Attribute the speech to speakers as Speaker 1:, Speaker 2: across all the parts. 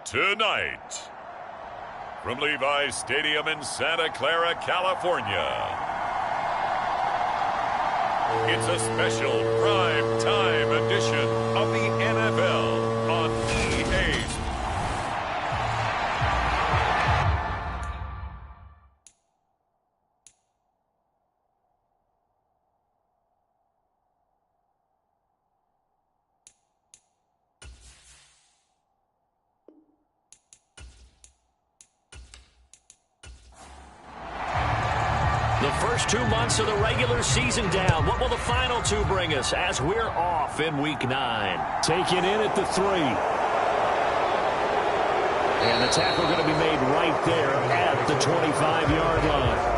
Speaker 1: Tonight, from Levi's Stadium in Santa Clara, California, it's a special prime time edition of the NFL on EA Sports.
Speaker 2: The first 2 months of the regular season down. What will the final two bring us as we're off in Week 9?
Speaker 3: Taken in at the 3. And the tackle going to be made right there at the 25-yard line.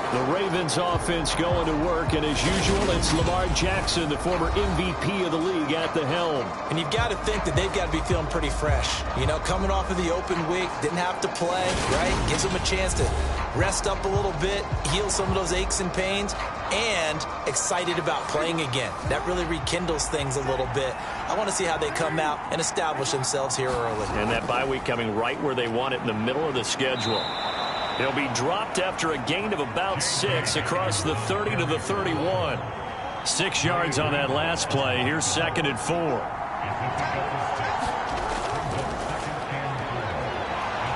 Speaker 3: The Ravens offense going to work, and as usual, it's Lamar Jackson, the former MVP of the league, at the helm.
Speaker 4: And you've got to think that they've got to be feeling pretty fresh. You know, coming off of the open week, didn't have to play, right? Gives them a chance to rest up a little bit, heal some of those aches and pains, and excited about playing again. That really rekindles things a little bit. I want to see how they come out and establish themselves here early.
Speaker 2: And that bye week coming right where they want it, in the middle of the schedule. They'll be dropped after a gain of about 6 across the 30 to the 31. 6 yards on that last play. Here's 2nd and 4.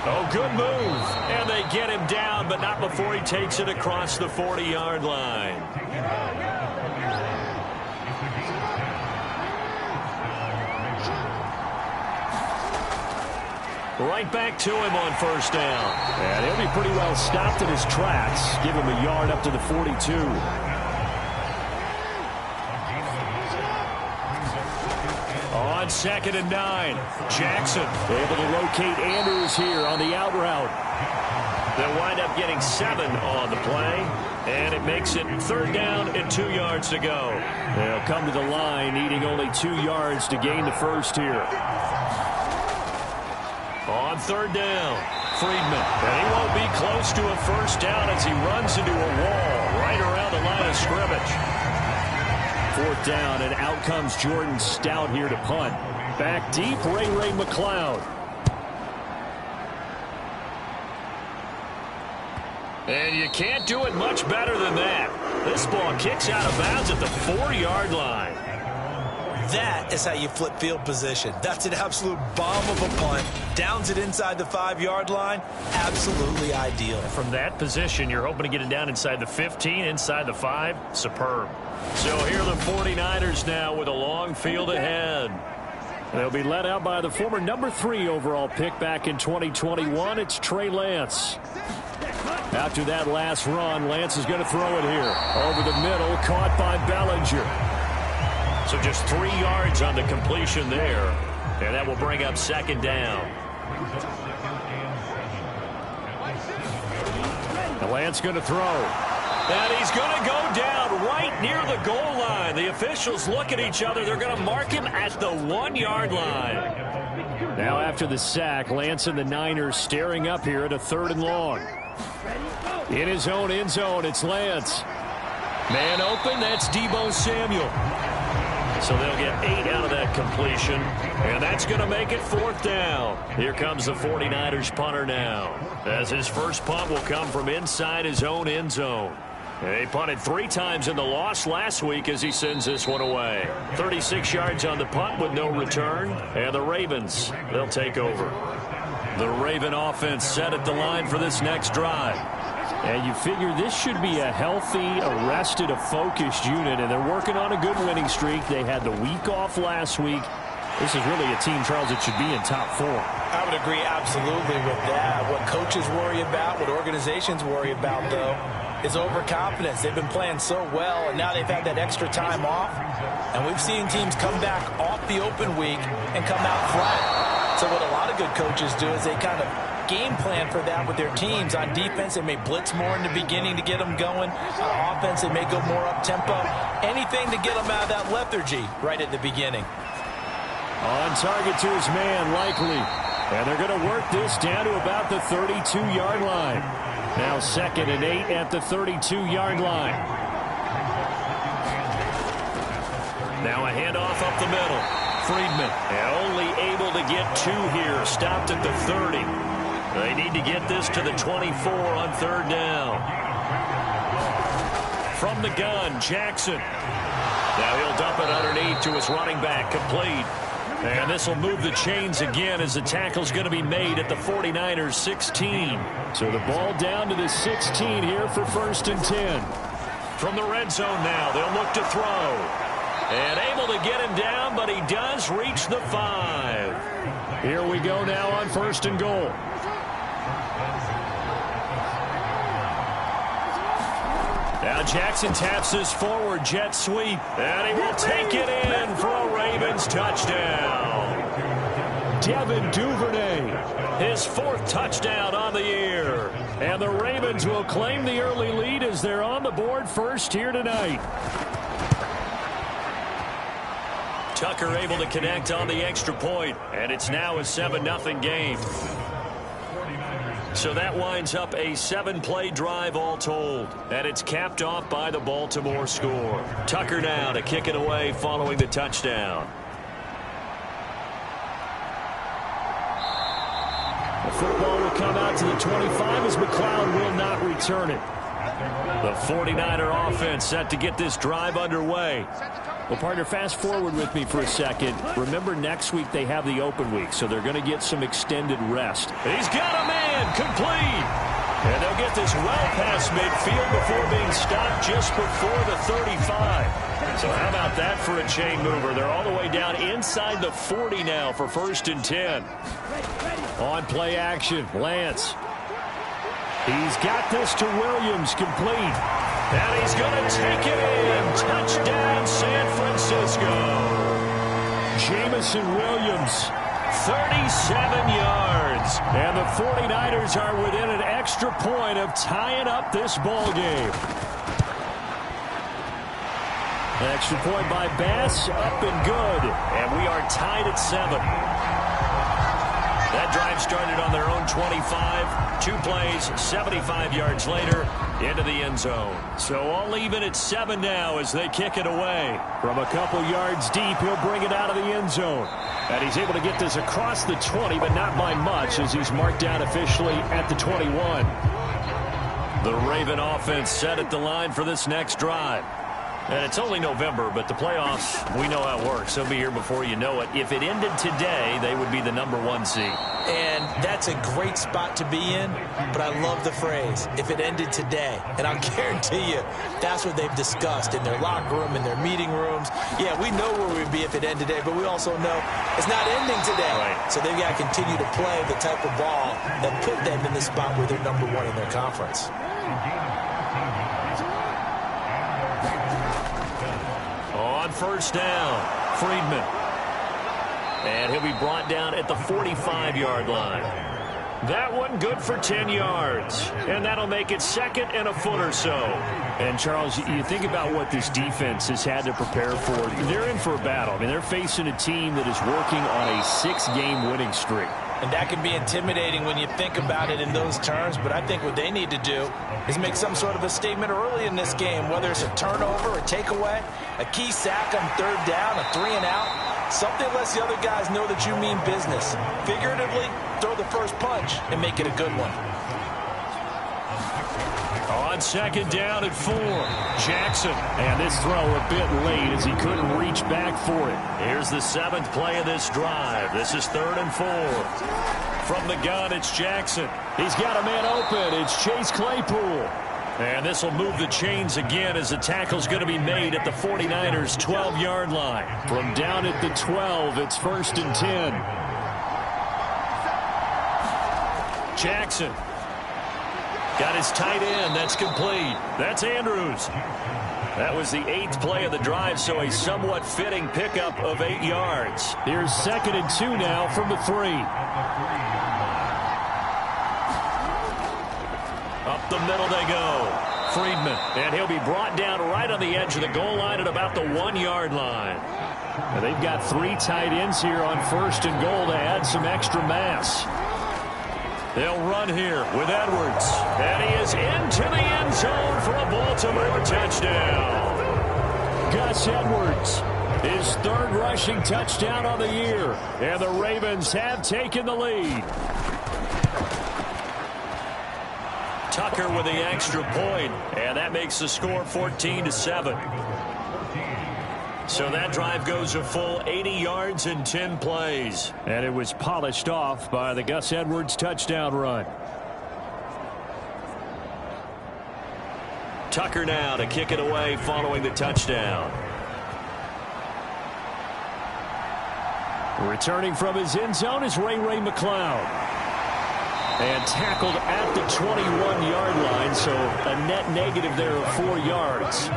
Speaker 2: Oh, good move. And they get him down, but not before he takes it across the 40-yard line. Right back to him on first down.
Speaker 3: And he'll be pretty well stopped in his tracks. Give him a yard up to the 42. On 2nd and 9. Jackson able to locate Andrews here on the out route.
Speaker 2: They'll wind up getting 7 on the play. And it makes it 3rd down and 2 yards to go.
Speaker 3: They'll come to the line, needing only 2 yards to gain the first here.
Speaker 2: On 3rd down, Friedman. And he won't be close to a first down as he runs into a wall right around the line of scrimmage.
Speaker 3: 4th down, and out comes Jordan Stout here to punt. Back deep, Ray McLeod.
Speaker 2: And you can't do it much better than that. This ball kicks out of bounds at the 4-yard line.
Speaker 4: That is how you flip field position. That's an absolute bomb of a punt. Downs it inside the 5-yard line. Absolutely ideal.
Speaker 2: From that position, you're hoping to get it down inside the 15, inside the 5. Superb. So here are the 49ers now with a long field ahead.
Speaker 3: They'll be led out by the former number 3 overall pick back in 2021. It's Trey Lance. After that last run, Lance is going to throw it here. Over the middle, caught by Bellinger.
Speaker 2: So just 3 yards on the completion there. And that will bring up 2nd down.
Speaker 3: The Lance going to throw.
Speaker 2: And he's going to go down right near the goal line. The officials look at each other. They're going to mark him at the 1-yard line.
Speaker 3: Now after the sack, Lance and the Niners staring up here at a 3rd and long. In his own end zone, it's Lance. Man open, that's Deebo Samuel.
Speaker 2: So they'll get 8 out of that completion, and that's going to make it 4th down. Here comes the 49ers punter now, as his first punt will come from inside his own end zone. He punted 3 times in the loss last week as he sends this one away. 36 yards on the punt with no return, and the Ravens, they'll take over. The Raven offense set at the line for this next drive.
Speaker 3: And you figure this should be a healthy, arrested, a focused unit, and they're working on a good winning streak. They had the week off last week. This is really a team, Charles, that should be in top 4.
Speaker 4: I would agree absolutely with that. What coaches worry about, what organizations worry about, though, is overconfidence. They've been playing so well, and now they've had that extra time off. And we've seen teams come back off the open week and come out flat. So what a lot of good coaches do is they kind of game plan for that with their teams. On defense, they may blitz more in the beginning to get them going. On offense, they may go more up-tempo. Anything to get them out of that lethargy right at the beginning.
Speaker 3: On target to his man, Likely. And they're going to work this down to about the 32-yard line. Now 2nd and 8 at the 32-yard line.
Speaker 2: Now a handoff up the middle. Friedman, and only able to get 2 here. Stopped at the 30. They need to get this to the 24 on 3rd down. From the gun, Jackson. Now he'll dump it underneath to his running back, complete. And this will move the chains again as the tackle's going to be made at the 49ers 16.
Speaker 3: So the ball down to the 16 here for 1st and 10.
Speaker 2: From the red zone now, they'll look to throw. And able to get him down, but he does reach the 5.
Speaker 3: Here we go now on 1st and goal. Now Jackson taps this forward jet sweep.
Speaker 2: And he will take it in for a Ravens touchdown.
Speaker 3: Devin Duvernay,
Speaker 2: his 4th touchdown on the year.
Speaker 3: And the Ravens will claim the early lead as they're on the board first here tonight.
Speaker 2: Tucker able to connect on the extra point, and it's now a 7-0 game. So that winds up a 7-play drive all told, and it's capped off by the Baltimore score. Tucker now to kick it away following the touchdown.
Speaker 3: The football will come out to the 25 as McLeod will not return it.
Speaker 2: The 49er offense set to get this drive underway.
Speaker 3: Well, partner, fast forward with me for a second. Remember, next week they have the open week, so they're going to get some extended rest.
Speaker 2: He's got a man, complete. And they'll get this well past midfield before being stopped just before the 35. So how about that for a chain mover? They're all the way down inside the 40 now for 1st and 10.
Speaker 3: On play action, Lance. He's got this to Williams, complete.
Speaker 2: And he's going to take it in. Touchdown, San Francisco.
Speaker 3: Jamison Williams,
Speaker 2: 37 yards.
Speaker 3: And the 49ers are within an extra point of tying up this ball game. Extra point by Bass, up and good.
Speaker 2: And we are tied at 7. That drive started on their own 25. 2 plays, 75 yards later, into the end zone. So all even at 7 now as they kick it away.
Speaker 3: From a couple yards deep, he'll bring it out of the end zone. And he's able to get this across the 20, but not by much as he's marked down officially at the 21.
Speaker 2: The Raven offense set at the line for this next drive. And it's only November, but the playoffs, we know how it works. They'll be here before you know it. If it ended today, they would be the #1 seed.
Speaker 4: And that's a great spot to be in, but I love the phrase, if it ended today. And I'll guarantee you, that's what they've discussed in their locker room, in their meeting rooms. Yeah, we know where we'd be if it ended today, but we also know it's not ending today.
Speaker 2: Right.
Speaker 4: So they've got to continue to play the type of ball that put them in the spot where they're #1 in their conference.
Speaker 2: On 1st down, Friedman. And he'll be brought down at the 45-yard line. That one good for 10 yards. And that'll make it 2nd and a foot or so.
Speaker 3: And, Charles, you think about what this defense has had to prepare for. They're in for a battle. I mean, they're facing a team that is working on a 6-game winning streak.
Speaker 4: And that can be intimidating when you think about it in those terms, but I think what they need to do is make some sort of a statement early in this game, whether it's a turnover, a takeaway, a key sack on 3rd down, a 3-and-out, something lets the other guys know that you mean business. Figuratively, throw the first punch and make it a good one.
Speaker 2: On 2nd down at 4, Jackson.
Speaker 3: And this throw a bit late as he couldn't reach back for it.
Speaker 2: Here's the 7th play of this drive. This is 3rd and 4. From the gun, it's Jackson.
Speaker 3: He's got a man open. It's Chase Claypool.
Speaker 2: And this will move the chains again as the tackle's going to be made at the 49ers' 12-yard line.
Speaker 3: From down at the 12, it's 1st and 10.
Speaker 2: Jackson. Got his tight end. That's complete. That's Andrews. That was the 8th play of the drive, so a somewhat fitting pickup of 8 yards.
Speaker 3: Here's 2nd and 2 now from the 3.
Speaker 2: Up the middle they go. Friedman. And he'll be brought down right on the edge of the goal line at about the 1-yard line.
Speaker 3: Now they've got 3 tight ends here on 1st and goal to add some extra mass.
Speaker 2: They'll run here with Edwards. And he is into the end zone for a Baltimore touchdown.
Speaker 3: Gus Edwards. His third rushing touchdown on the year. And the Ravens have taken the lead.
Speaker 2: Tucker with the extra point, and that makes the score 14-7. So that drive goes a full 80 yards in 10 plays.
Speaker 3: And it was polished off by the Gus Edwards touchdown run.
Speaker 2: Tucker now to kick it away following the touchdown.
Speaker 3: Returning from his end zone is Ray McCloud. And tackled at the 21-yard line, so a net negative there of 4 yards.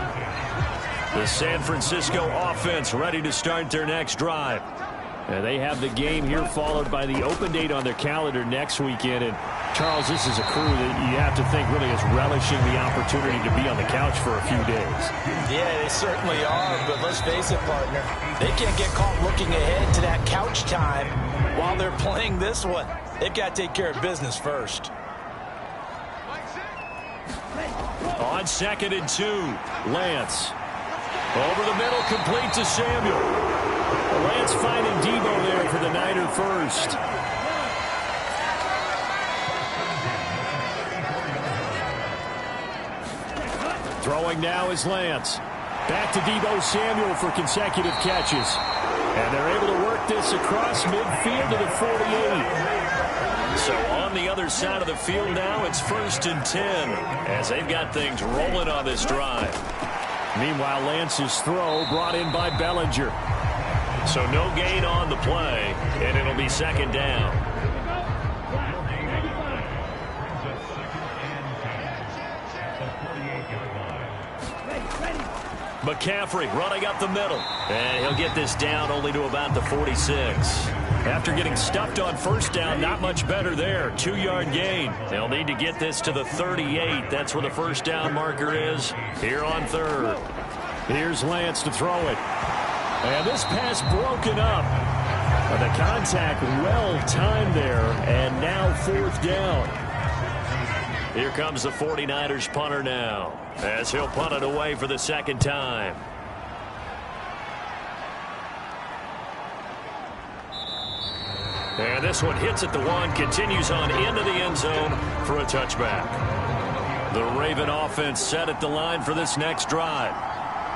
Speaker 3: The San Francisco offense ready to start their next drive. And they have the game here followed by the open date on their calendar next weekend. And, Charles, this is a crew that you have to think really is relishing the opportunity to be on the couch for a few days.
Speaker 4: Yeah, they certainly are, but let's face it, partner. They can't get caught looking ahead to that couch time while they're playing this one. They've got to take care of business first.
Speaker 2: On 2nd and 2,
Speaker 3: Lance. Over the middle, complete to Samuel. Lance finding Debo there for the Niner first. Throwing now is Lance. Back to Debo Samuel for consecutive catches. And they're able to work this across midfield to the 48.
Speaker 2: So on the other side of the field now, it's 1st and 10 as they've got things rolling on this drive.
Speaker 3: Meanwhile, Lance's throw brought in by Bellinger.
Speaker 2: So no gain on the play, and it'll be 2nd down. McCaffrey running up the middle. And he'll get this down only to about the 46. After getting stuffed on 1st down, not much better there. 2-yard gain. They'll need to get this to the 38. That's where the 1st down marker is here on 3rd.
Speaker 3: Here's Lance to throw it. And this pass broken up. The contact well timed there. And now 4th down.
Speaker 2: Here comes the 49ers punter now, as he'll punt it away for the 2nd time. And this one hits at the 1, continues on into the end zone for a touchback. The Raven offense set at the line for this next drive.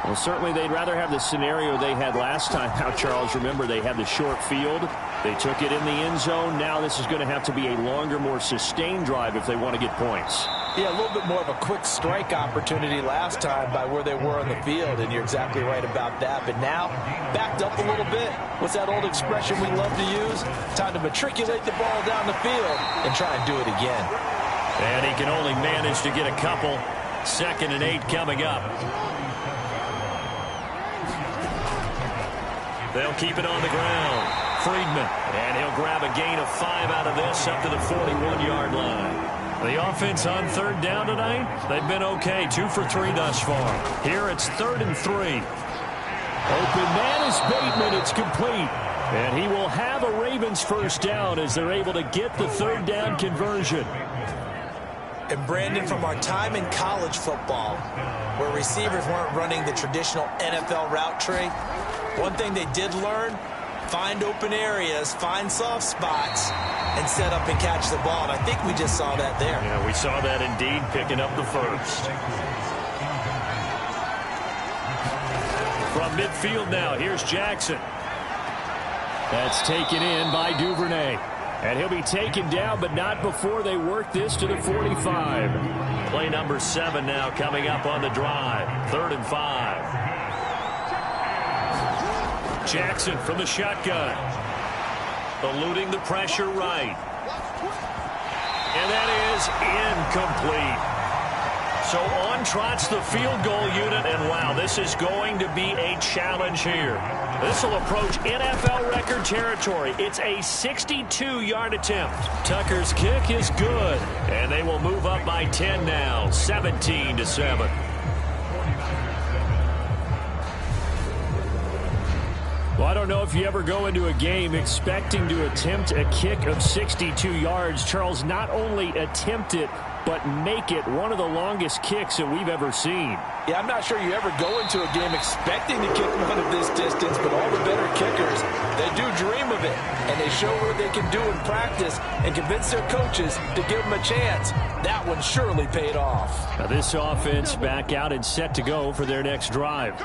Speaker 3: Well, certainly they'd rather have the scenario they had last time. Now, Charles, remember they had the short field. They took it in the end zone. Now this is going to have to be a longer, more sustained drive if they want to get points.
Speaker 4: Yeah, a little bit more of a quick strike opportunity last time by where they were on the field, and you're exactly right about that. But now, backed up a little bit. What's that old expression we love to use? Time to matriculate the ball down the field and try and do it again.
Speaker 2: And he can only manage to get a couple. 2nd and 8 coming up. They'll keep it on the ground. Friedman, and he'll grab a gain of 5 out of this up to the 41-yard line. The offense on 3rd down tonight, they've been okay. 2 for 3 thus far. Here it's 3rd and 3.
Speaker 3: Open man is Bateman. It's complete. And he will have a Ravens 1st down as they're able to get the 3rd down conversion.
Speaker 4: And Brandon, from our time in college football, where receivers weren't running the traditional NFL route tree, one thing they did learn, find open areas, find soft spots, and set up and catch the ball. And I think we just saw that there.
Speaker 2: Yeah, we saw that indeed, picking up the 1st. From midfield now, here's Jackson.
Speaker 3: That's taken in by Duvernay. And he'll be taken down, but not before they work this to the 45.
Speaker 2: Play number 7 now coming up on the drive. 3rd and 5. Jackson from the shotgun. Eluding the pressure right. And that is incomplete. So on trots the field goal unit, and wow, this is going to be a challenge here. This will approach NFL record territory. It's a 62-yard attempt. Tucker's kick is good, and they will move up by 10 now, 17-7.
Speaker 3: Well, I don't know if you ever go into a game expecting to attempt a kick of 62 yards. Charles, not only attempt it, but make it one of the longest kicks that we've ever seen.
Speaker 4: Yeah, I'm not sure you ever go into a game expecting to kick one of this distance, but all the better kickers, they do dream of it, and they show what they can do in practice and convince their coaches to give them a chance. That one surely paid off.
Speaker 3: Now this offense back out and set to go for their next drive.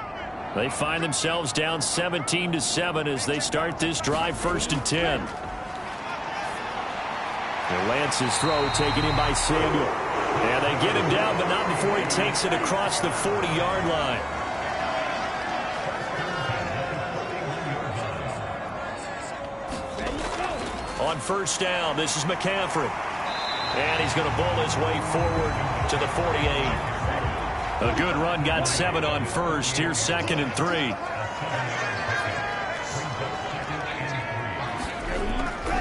Speaker 3: They find themselves down 17-7 as they start this drive, 1st and 10. And Lance's throw taken in by Samuel. And they get him down, but not before he takes it across the 40-yard line. On 1st down, this is McCaffrey. And he's going to bowl his way forward to the 48. A good run, got 7 on 1st. Here's 2nd and 3.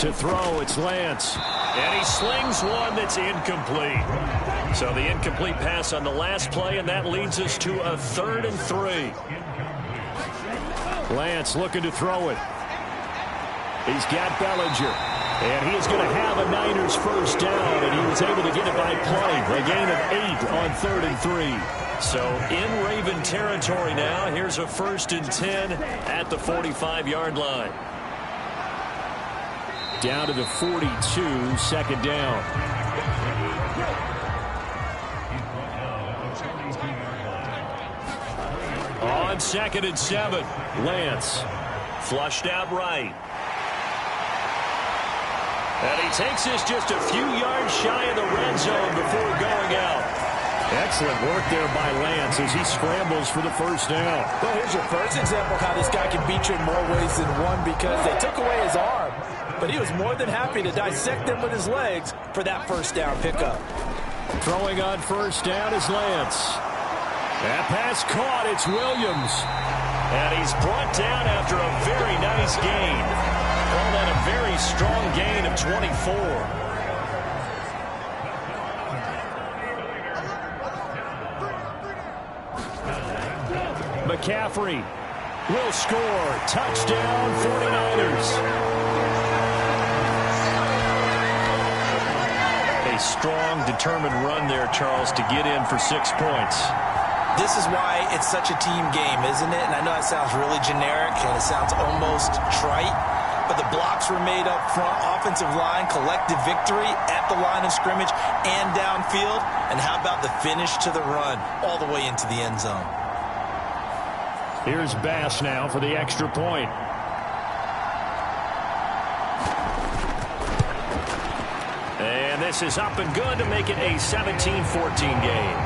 Speaker 3: To throw, it's Lance. And he slings one that's incomplete. So the incomplete pass on the last play, and that leads us to a 3rd and 3. Lance looking to throw it. He's got Bellinger. And he is going to have a Niners 1st down, and he was able to get it by play. A gain of 8 on 3rd and 3. So in Raven territory now. Here's a 1st and 10 at the 45-yard line. Down to the 42, 2nd down. On 2nd and 7, Lance flushed out right. And he takes this just a few yards shy of the red zone before going out. Excellent work there by Lance as he scrambles for the 1st down.
Speaker 4: Well, here's your first example of how this guy can beat you in more ways than one, because they took away his arm, but he was more than happy to dissect them with his legs for that 1st down pickup.
Speaker 3: Throwing on 1st down is Lance. That pass caught. It's Williams.
Speaker 2: And he's brought down after a very nice gain. Call that a very strong gain of 24.
Speaker 3: McCaffrey will score. Touchdown, 49ers.
Speaker 2: A strong, determined run there, Charles, to get in for 6 points.
Speaker 4: This is why it's such a team game, isn't it? And I know it sounds really generic and it sounds almost trite, but the blocks were made up front, offensive line, collective victory at the line of scrimmage and downfield. And how about the finish to the run all the way into the end zone?
Speaker 3: Here's Bass now for the extra point.
Speaker 2: And this is up and good to make it a 17-14 game.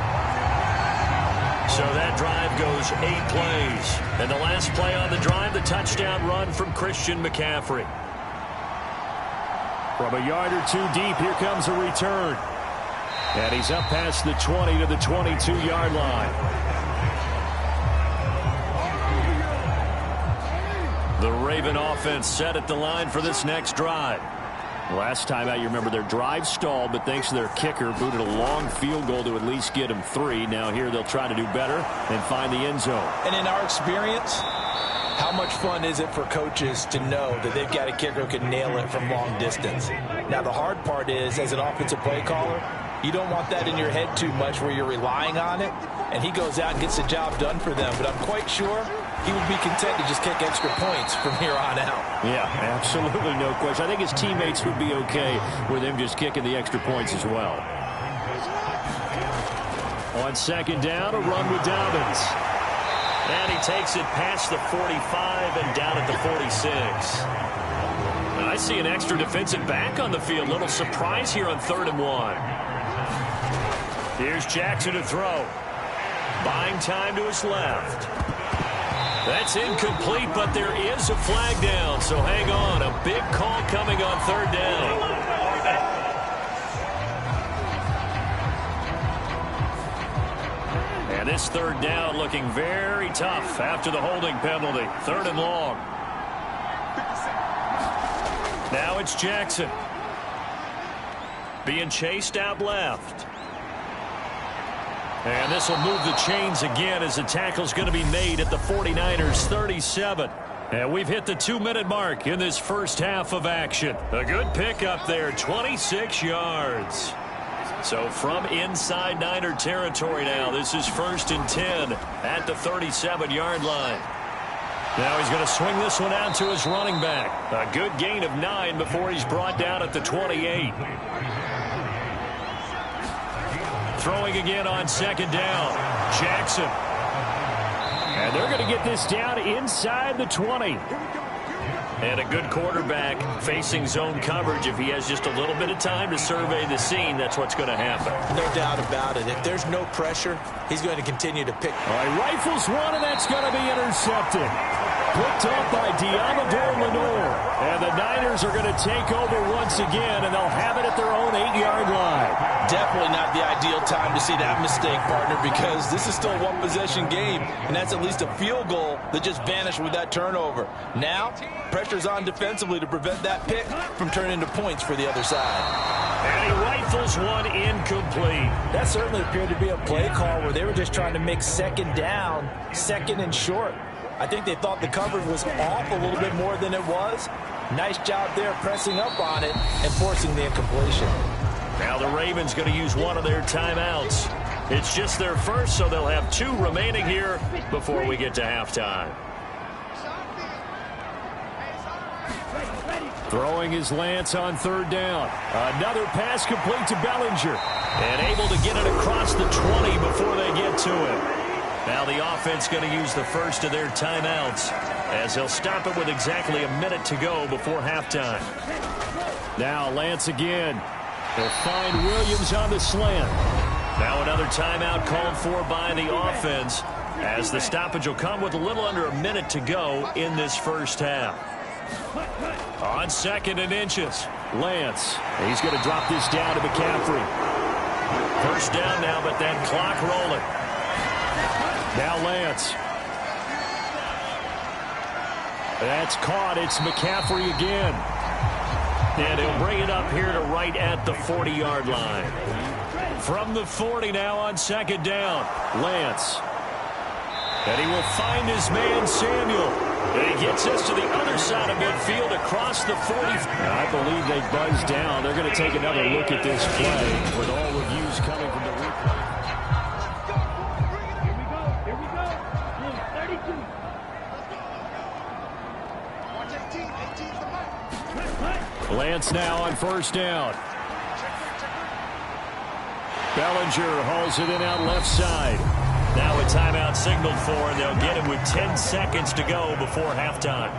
Speaker 2: So that drive goes 8 plays. And the last play on the drive, the touchdown run from Christian McCaffrey.
Speaker 3: From a yard or 2 deep, here comes a return. And he's up past the 20 to the 22-yard line.
Speaker 2: The Raven offense set at the line for this next drive.
Speaker 3: Last time out, you remember their drive stalled, but thanks to their kicker, booted a long field goal to at least get them 3. Now here they'll try to do better and find the end zone.
Speaker 4: And in our experience, how much fun is it for coaches to know that they've got a kicker who can nail it from long distance? Now the hard part is, as an offensive play caller, you don't want that in your head too much where you're relying on it, and he goes out and gets the job done for them. But I'm quite sure he would be content to just kick extra points from here on out.
Speaker 3: Yeah, absolutely no question. I think his teammates would be okay with him just kicking the extra points as well. On 2nd down, a run with Dobbins.
Speaker 2: And he takes it past the 45 and down at the 46. I see an extra defensive back on the field. Little surprise here on 3rd and 1. Here's Jackson to throw. Buying time to his left. That's incomplete, but there is a flag down, so hang on. A big call coming on 3rd down. And this 3rd down looking very tough after the holding penalty. 3rd and long. Now it's Jackson. Being chased out left. And this will move the chains again as the tackle's going to be made at the 49ers 37. And we've hit the 2-minute mark in this first half of action. A good pickup there, 26 yards. So from inside Niner territory now, this is 1st and 10 at the 37-yard line. Now he's going to swing this one out to his running back. A good gain of 9 before he's brought down at the 28. Throwing again on 2nd down. Jackson.
Speaker 3: And they're going to get this down inside the 20.
Speaker 2: And a good quarterback facing zone coverage. If he has just a little bit of time to survey the scene, that's what's going to happen.
Speaker 4: No doubt about it. If there's no pressure, he's going to continue to pick.
Speaker 3: All right, rifles one, and that's going to be intercepted. Picked up by Diamador Lenore. And the Niners are going to take over once again, and they'll have it at their own 8-yard line.
Speaker 4: Definitely not the ideal time to see that mistake, partner, because this is still a one-possession game, and that's at least a field goal that just vanished with that turnover. Now, pressure's on defensively to prevent that pick from turning into points for the other side.
Speaker 2: And he rifles one incomplete.
Speaker 4: That certainly appeared to be a play call where they were just trying to make 2nd down, 2nd and short. I think they thought the coverage was off a little bit more than it was. Nice job there pressing up on it and forcing the incompletion.
Speaker 2: Now the Ravens going to use one of their timeouts. It's just their first, so they'll have 2 remaining here before we get to halftime.
Speaker 3: Throwing his Lance on 3rd down. Another pass complete to Bellinger.
Speaker 2: And able to get it across the 20 before they get to him. Now the offense going to use the first of their timeouts as they'll stop it with exactly a minute to go before halftime.
Speaker 3: Now Lance again. They'll find Williams on the slant.
Speaker 2: Now another timeout called for by the offense as the stoppage will come with a little under a minute to go in this first half. On 2nd and inches.
Speaker 3: Lance. He's going to drop this down to McCaffrey.
Speaker 2: First down now, but that clock rolling.
Speaker 3: Now Lance. That's caught. It's McCaffrey again.
Speaker 2: And he'll bring it up here to right at the 40-yard line. From the 40 now on 2nd down.
Speaker 3: Lance.
Speaker 2: And he will find his man Samuel. And he gets us to the other side of midfield across the 40.
Speaker 3: I believe they buzzed down. They're going to take another look at this play with all reviews coming from the replay. Lance now on 1st down. Bellinger hauls it in out left side.
Speaker 2: Now a timeout signaled for, and they'll get it with 10 seconds to go before halftime.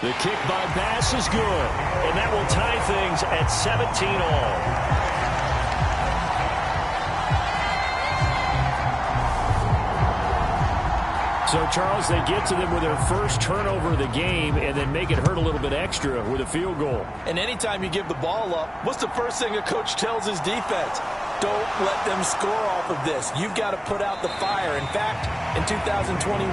Speaker 3: The kick by Bass is good.
Speaker 2: And that will tie things at 17 all.
Speaker 3: So, Charles, they get to them with their first turnover of the game and then make it hurt a little bit extra with a field goal.
Speaker 4: And anytime you give the ball up, what's the first thing a coach tells his defense? Don't let them score off of this. You've got to put out the fire. In fact, in 2021,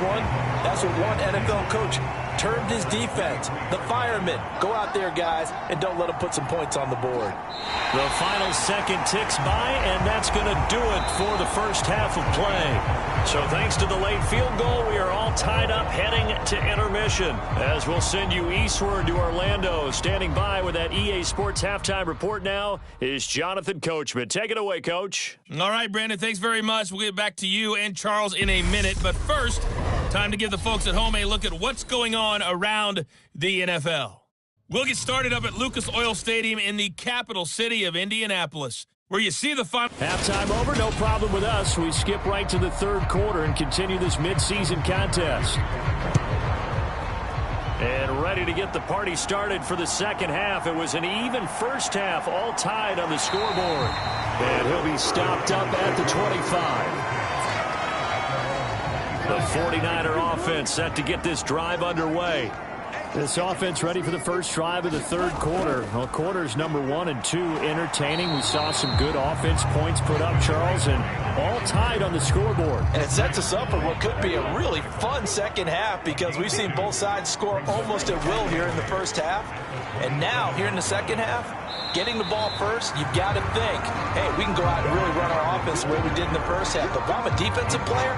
Speaker 4: that's what one NFL coach termed his defense. The firemen. Go out there, guys, and don't let them put some points on the board.
Speaker 2: The final second ticks by, and that's going to do it for the first half of play. So thanks to the late field goal, we are all tied up heading to intermission as we'll send you eastward to Orlando. Standing by with that EA Sports halftime report now is Jonathan Coachman. Take it away, Coach.
Speaker 5: All right, Brandon, thanks very much. We'll get back to you and Charles in a minute. But first, time to give the folks at home a look at what's going on around the NFL. We'll get started up at Lucas Oil Stadium in the capital city of Indianapolis, where you see the final.
Speaker 3: Halftime over, no problem with us. We skip right to the 3rd quarter and continue this midseason contest.
Speaker 2: And ready to get the party started for the second half. It was an even first half, all tied on the scoreboard.
Speaker 3: And he'll be stopped up at the 25.
Speaker 2: The 49er offense set to get this drive underway.
Speaker 3: This offense ready for the first drive of the 3rd quarter. Well, quarters number 1 and 2 entertaining. We saw some good offense points put up, Charles, and all tied on the scoreboard.
Speaker 4: And it sets us up for what could be a really fun second half because we've seen both sides score almost at will here in the first half. And now, here in the second half, getting the ball first, you've got to think, hey, we can go out and really run our offense the way we did in the first half. But if I'm a defensive player,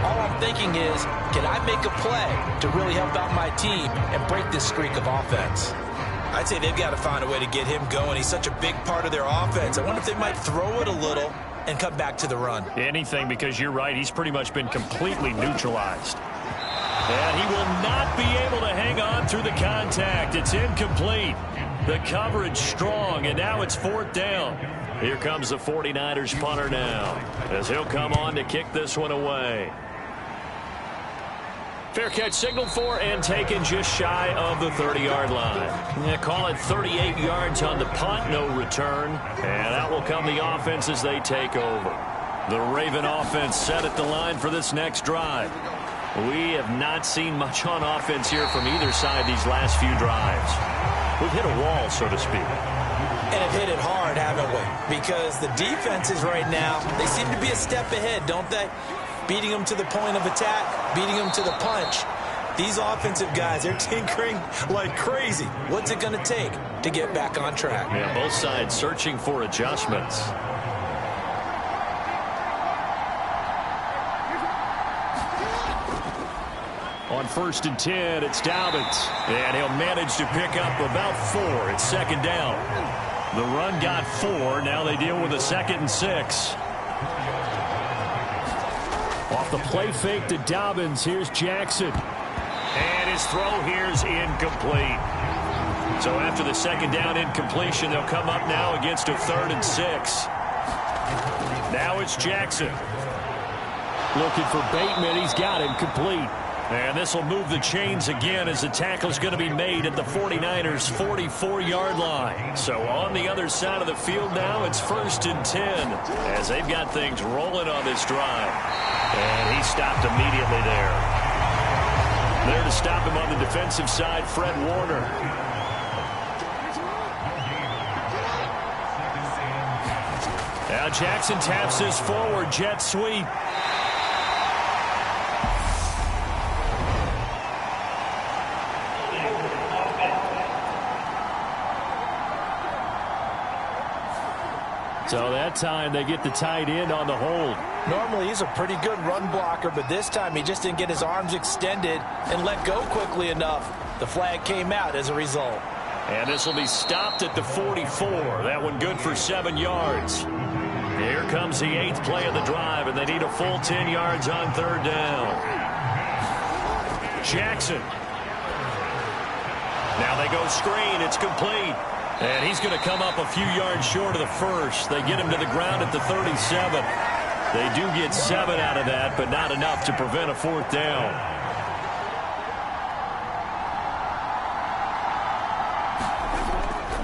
Speaker 4: all I'm thinking is, can I make a play to really help out my team and break this streak of offense? I'd say they've got to find a way to get him going. He's such a big part of their offense. I wonder if they might throw it a little and come back to the run.
Speaker 2: Anything, because you're right, he's pretty much been completely neutralized. And he will not be able to hang on through the contact. It's incomplete. The coverage strong, and now it's 4th down. Here comes the 49ers punter now, as he'll come on to kick this one away. Fair catch signaled for and taken just shy of the 30-yard line. Yeah, call it 38 yards on the punt, no return. And out will come the offense as they take over. The Raven offense set at the line for this next drive. We have not seen much on offense here from either side these last few drives. We've hit a wall, so to speak.
Speaker 4: And have hit it hard, haven't we? Because the defenses right now, they seem to be a step ahead, don't they? Beating them to the point of attack, beating them to the punch. These offensive guys, they're tinkering like crazy. What's it going to take to get back on track?
Speaker 2: Yeah, both sides searching for adjustments.
Speaker 3: On 1st and 10, it's Dobbins.
Speaker 2: And he'll manage to pick up about 4. It's 2nd down. The run got 4. Now they deal with a 2nd and 6.
Speaker 3: Off the play fake to Dobbins, here's Jackson.
Speaker 2: And his throw here's incomplete. So after the 2nd down incompletion, they'll come up now against a 3rd and 6. Now it's Jackson.
Speaker 3: Looking for Bateman, he's got him complete.
Speaker 2: And this will move the chains again as the tackle's going to be made at the 49ers' 44-yard line. So on the other side of the field now, it's 1st and 10 as they've got things rolling on this drive. And he stopped immediately there. There to stop him on the defensive side, Fred Warner. Now Jackson taps this forward, jet sweep.
Speaker 3: So that time they get the tight end on the hold.
Speaker 4: Normally he's a pretty good run blocker, but this time he just didn't get his arms extended and let go quickly enough. The flag came out as a result.
Speaker 2: And this will be stopped at the 44. That one good for 7 yards. Here comes the 8th play of the drive, and they need a full 10 yards on 3rd down. Jackson. Now they go screen. It's complete. And he's going to come up a few yards short of the first. They get him to the ground at the 37. They do get 7 out of that, but not enough to prevent a 4th down.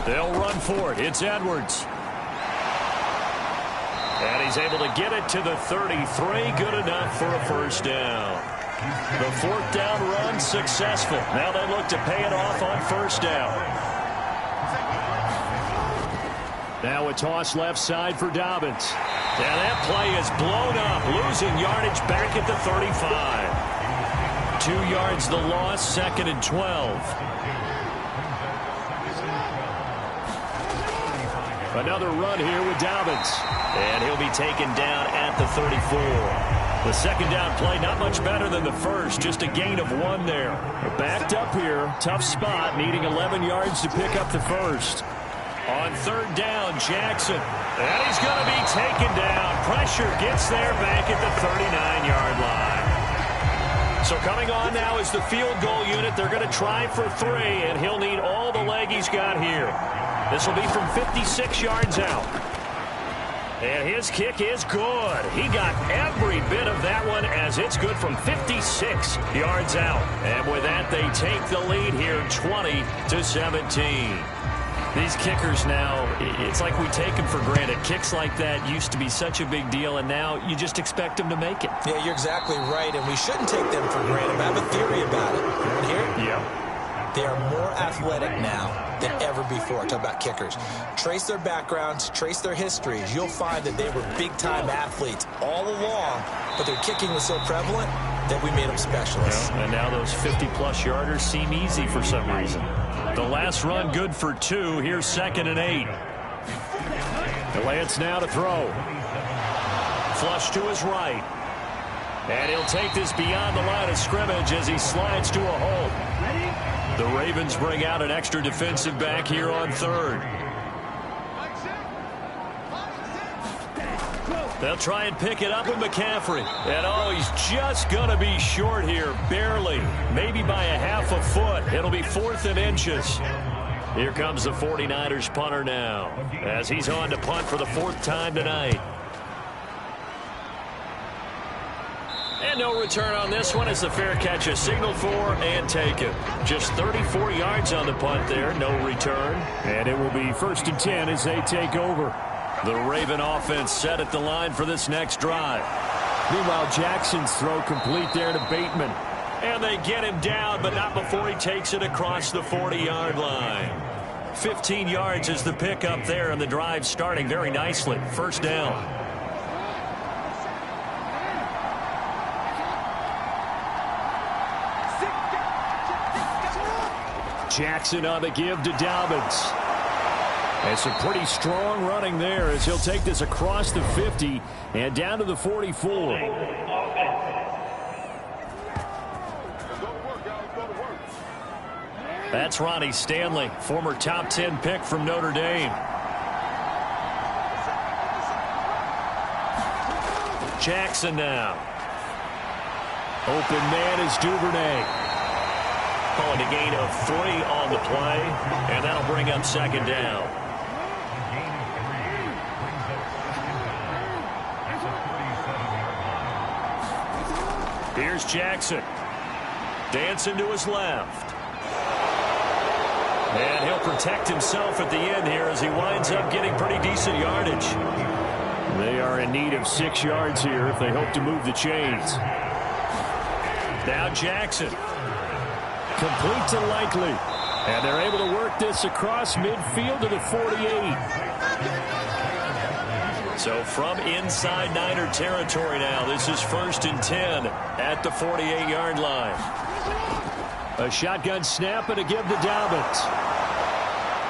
Speaker 2: They'll run for it. It's Edwards. And he's able to get it to the 33. Good enough for a 1st down. The 4th down run successful. Now they look to pay it off on 1st down.
Speaker 3: Now a toss left side for Dobbins.
Speaker 2: And that play is blown up, losing yardage back at the 35. 2 yards the loss, 2nd and 12.
Speaker 3: Another run here with Dobbins.
Speaker 2: And he'll be taken down at the 34. The 2nd down play, not much better than the first, just a gain of 1 there.
Speaker 3: Backed up here, tough spot, needing 11 yards to pick up the first.
Speaker 2: On 3rd down, Jackson. And he's going to be taken down. Pressure gets there back at the 39-yard line. So coming on now is the field goal unit. They're going to try for 3, and he'll need all the leg he's got here. This will be from 56 yards out. And his kick is good. He got every bit of that one as it's good from 56 yards out. And with that, they take the lead here 20-17. These kickers now, it's like we take them for granted. Kicks like that used to be such a big deal, and now you just expect them to make it.
Speaker 4: Yeah, you're exactly right, and we shouldn't take them for granted. I have a theory about it. You want to hear it?
Speaker 2: Yeah.
Speaker 4: They are more athletic now than ever before. Talk about kickers. Trace their backgrounds, trace their histories. You'll find that they were big-time athletes all along, but their kicking was so prevalent that we made them specialists.
Speaker 2: Well, and now those 50-plus yarders seem easy for some reason. The last run good for 2. Here's 2nd and 8.
Speaker 3: Lance now to throw.
Speaker 2: Flush to his right. And he'll take this beyond the line of scrimmage as he slides to a hole. The Ravens bring out an extra defensive back here on 3rd. They'll try and pick it up with McCaffrey. And, oh, he's just going to be short here, barely. Maybe by a half a foot. It'll be 4th and inches. Here comes the 49ers punter now as he's on to punt for the 4th time tonight. And no return on this one as the fair catch is signaled for and taken. Just 34 yards on the punt there, no return.
Speaker 3: And it will be 1st and 10 as they take over.
Speaker 2: The Raven offense set at the line for this next drive.
Speaker 3: Meanwhile, Jackson's throw complete there to Bateman.
Speaker 2: And they get him down, but not before he takes it across the 40-yard line. 15 yards is the pickup there, and the drive starting very nicely. 1st down.
Speaker 3: Jackson on the give to Dobbins. And some pretty strong running there as he'll take this across the 50 and down to the 44.
Speaker 2: That's Ronnie Stanley, former top 10 pick from Notre Dame. Jackson now.
Speaker 3: Open man is Duvernay.
Speaker 2: Calling a gain of 3 on the play, and that'll bring up 2nd down. Here's Jackson. Dancing to his left. And he'll protect himself at the end here as he winds up getting pretty decent yardage.
Speaker 3: They are in need of 6 yards here if they hope to move the chains.
Speaker 2: Now Jackson.
Speaker 3: Complete to Likely. And they're able to work this across midfield to the 48.
Speaker 2: So from inside Niner territory now, this is 1st and 10 at the 48-yard line.
Speaker 3: A shotgun snap and a give to Dobbins.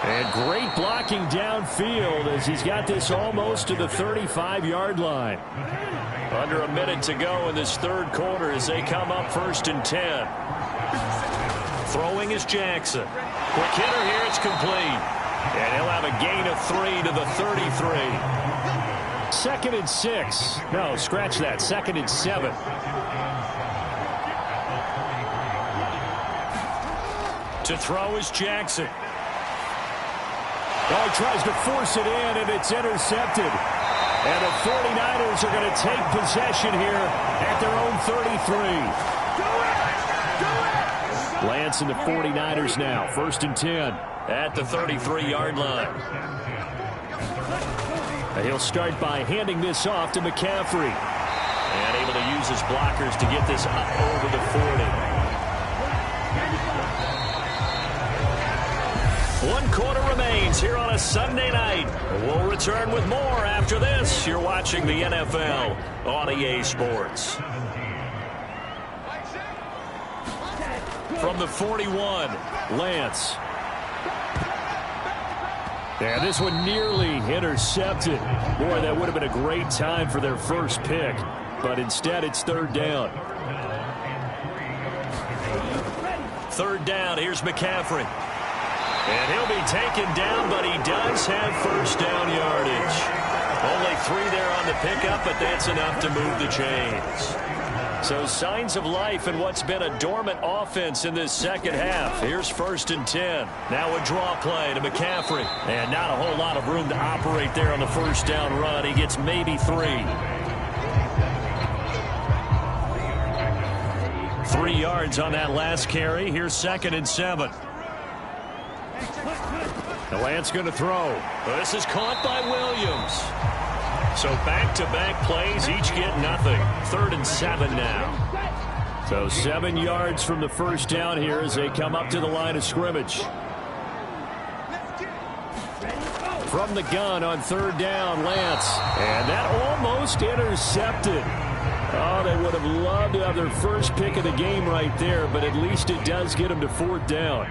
Speaker 3: And great blocking downfield as he's got this almost to the 35-yard line.
Speaker 2: Under a minute to go in this 3rd quarter as they come up 1st and 10. Throwing is Jackson. Quick hitter here, it's complete. And he'll have a gain of 3 to the 33.
Speaker 3: 2nd and 6. No, scratch that. 2nd and 7.
Speaker 2: To throw is Jackson.
Speaker 3: Oh, he tries to force it in, and it's intercepted. And the 49ers are going to take possession here at their own 33. Lance and the 49ers now. 1st and 10.
Speaker 2: At the 33-yard line.
Speaker 3: He'll start by handing this off to McCaffrey.
Speaker 2: And able to use his blockers to get this up over the 40. 1 quarter remains here on a Sunday night. We'll return with more after this. You're watching the NFL on EA Sports. From the 41, Lance.
Speaker 3: Yeah, this one nearly intercepted. Boy, that would have been a great time for their first pick. But instead, it's 3rd down.
Speaker 2: 3rd down, here's McCaffrey. And he'll be taken down, but he does have 1st down yardage. Only 3 there on the pickup, but that's enough to move the chains. So signs of life in what's been a dormant offense in this 2nd half. Here's 1st and 10. Now a draw play to McCaffrey. And not a whole lot of room to operate there on the 1st down run. He gets maybe 3. 3 yards on that last carry. Here's 2nd and 7.
Speaker 3: The Lance going to throw.
Speaker 2: This is caught by Williams. So back-to-back plays, each get nothing. 3rd and 7 now.
Speaker 3: So 7 yards from the 1st down here as they come up to the line of scrimmage. from the gun on third down, Lance. And that almost intercepted. Oh, they would have loved to have their first pick of the game right there, but at least it does get them to fourth down.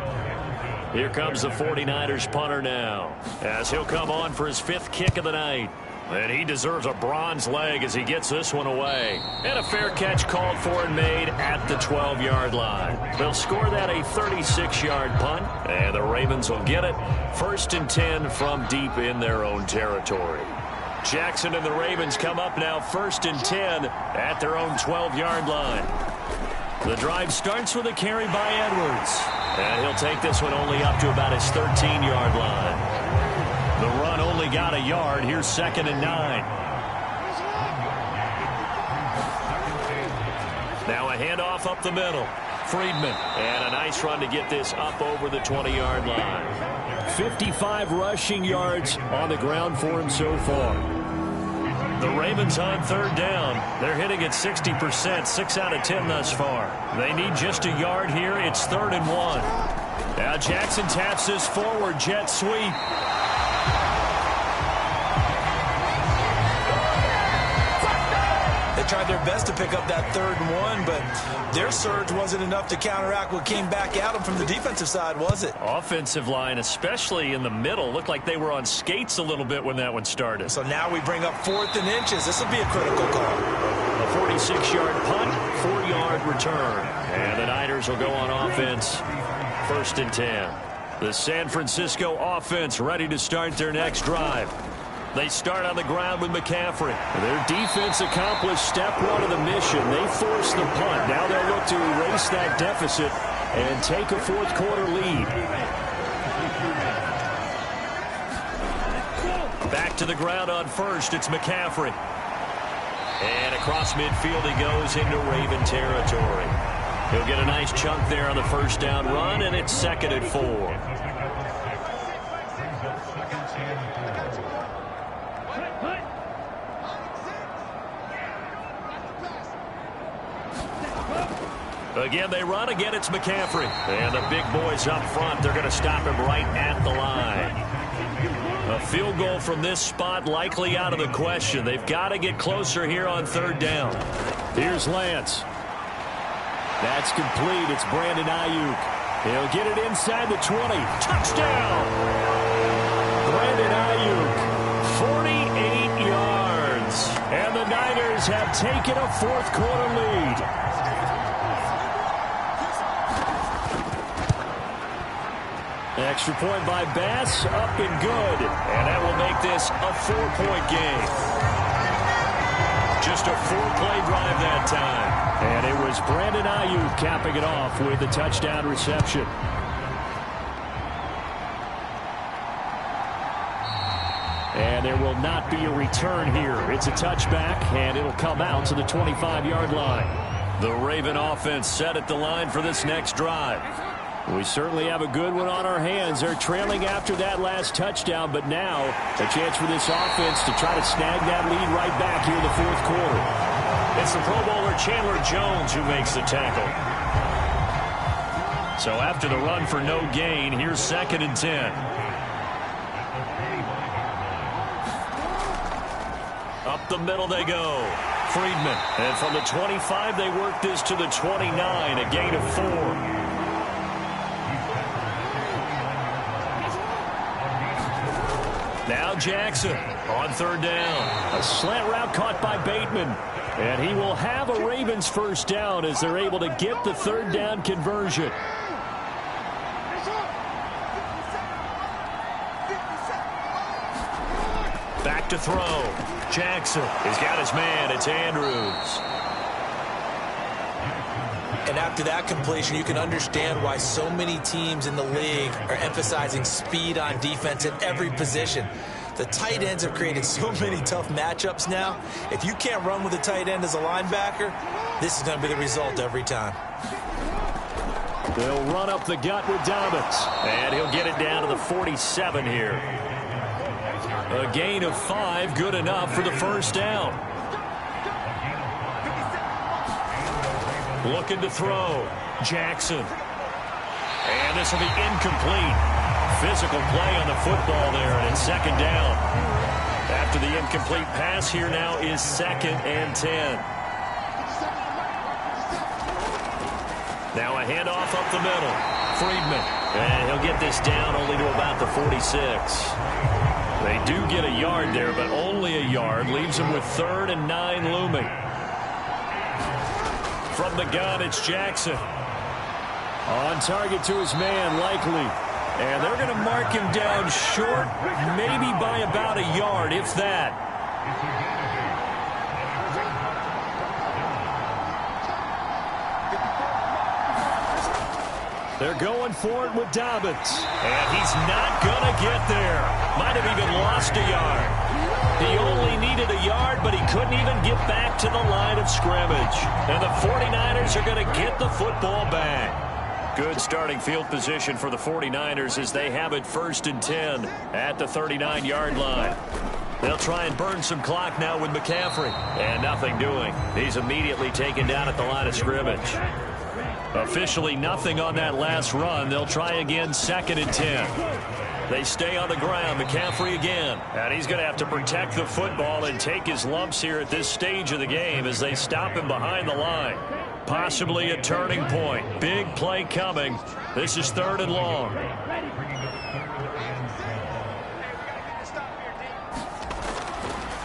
Speaker 3: Here comes the 49ers punter now, as he'll come on for his 5th kick of the night. And he deserves a bronze leg as he gets this one away. And a fair catch called for and made at the 12-yard line. They'll score that a 36-yard punt, and the Ravens will get it. 1st and 10 from deep in their own territory. Jackson and the Ravens come up now 1st and 10 at their own 12-yard line. The drive starts with a carry by Edwards. And he'll take this one only up to about his 13-yard line. The run only got a yard. Here's 2nd and 9. Now a handoff up the middle. Friedman. And a nice run to get this up over the 20-yard line. 55 rushing yards on the ground for him so far. The Ravens on third down. They're hitting at 60%, 6 out of 10 thus far. They need just a yard here. It's 3rd and 1. Now Jackson taps this forward jet sweep.
Speaker 4: They tried their best to pick up that 3rd and 1, but their surge wasn't enough to counteract what came back at them from the defensive side, was it?
Speaker 2: Offensive line, especially in the middle, looked like they were on skates a little bit when that one started.
Speaker 4: So now we bring up 4th and inches. This will be a critical call.
Speaker 2: A 46-yard punt, 4-yard return. And the Niners will go on offense, 1st and 10. The San Francisco offense ready to start their next drive. They start on the ground with McCaffrey. Their defense accomplished step 1 of the mission. They forced the punt. Now they'll look to erase that deficit and take a 4th quarter lead. Back to the ground on first. It's McCaffrey. And across midfield he goes into Raven territory. He'll get a nice chunk there on the first down run, and it's 2nd and 4. Again, they run. Again, it's McCaffrey. And the big boys up front, they're going to stop him right at the line. A field goal from this spot likely out of the question. They've got to get closer here on third down.
Speaker 3: Here's Lance. That's complete. It's Brandon Ayuk. He'll get it inside the 20. Touchdown! Brandon Ayuk, 48 yards. And the Niners have taken a 4th quarter lead. Extra point by Bass, up and good. And that will make this a 4-point game. Just a 4-play drive that time. And it was Brandon Ayuk capping it off with the touchdown reception. And there will not be a return here. It's a touchback, and it'll come out to the 25-yard line. The Raven offense set at the line for this next drive. We certainly have a good one on our hands. They're trailing after that last touchdown, but now a chance for this offense to try to snag that lead right back here in the 4th quarter.
Speaker 2: It's the Pro Bowler Chandler Jones who makes the tackle. So after the run for no gain, here's 2nd and 10. Up the middle they go. Friedman. And from the 25, they work this to the 29, a gain of 4. Now Jackson on third down.
Speaker 3: A slant route caught by Bateman. And he will have a Ravens first down as they're able to get the third down conversion.
Speaker 2: Back to throw. Jackson has got his man. It's Andrews.
Speaker 4: And after that completion, you can understand why so many teams in the league are emphasizing speed on defense at every position. The tight ends have created so many tough matchups now. If you can't run with a tight end as a linebacker, this is going to be the result every time.
Speaker 3: They'll run up the gut with Dobbins.
Speaker 2: And he'll get it down to the 47 here. A gain of 5, good enough for the first down. Looking to throw. Jackson. And this will be incomplete. physical play on the football there, and it's second down. After the incomplete pass, here now is 2nd and 10. Now a handoff up the middle. Friedman. And he'll get this down only to about the 46. They do get a yard there, but only a yard. Leaves them with 3rd and 9 looming. From the gun, it's Jackson.
Speaker 3: On target to his man, Likely. And they're going to mark him down short, maybe by about a yard, if that. They're going for it with Dobbins.
Speaker 2: And he's not going to get there. Might have even lost a yard. He only needed a yard, but he couldn't even get back to the line of scrimmage. And the 49ers are going to get the football back. Good starting field position for the 49ers as they have it 1st and 10 at the 39-yard line. They'll try and burn some clock now with McCaffrey. And nothing doing. He's immediately taken down at the line of scrimmage. Officially nothing on that last run. They'll try again 2nd and 10. They stay on the ground. McCaffrey again. And he's going to have to protect the football and take his lumps here at this stage of the game as they stop him behind the line. Possibly a turning point. Big play coming. This is 3rd and long.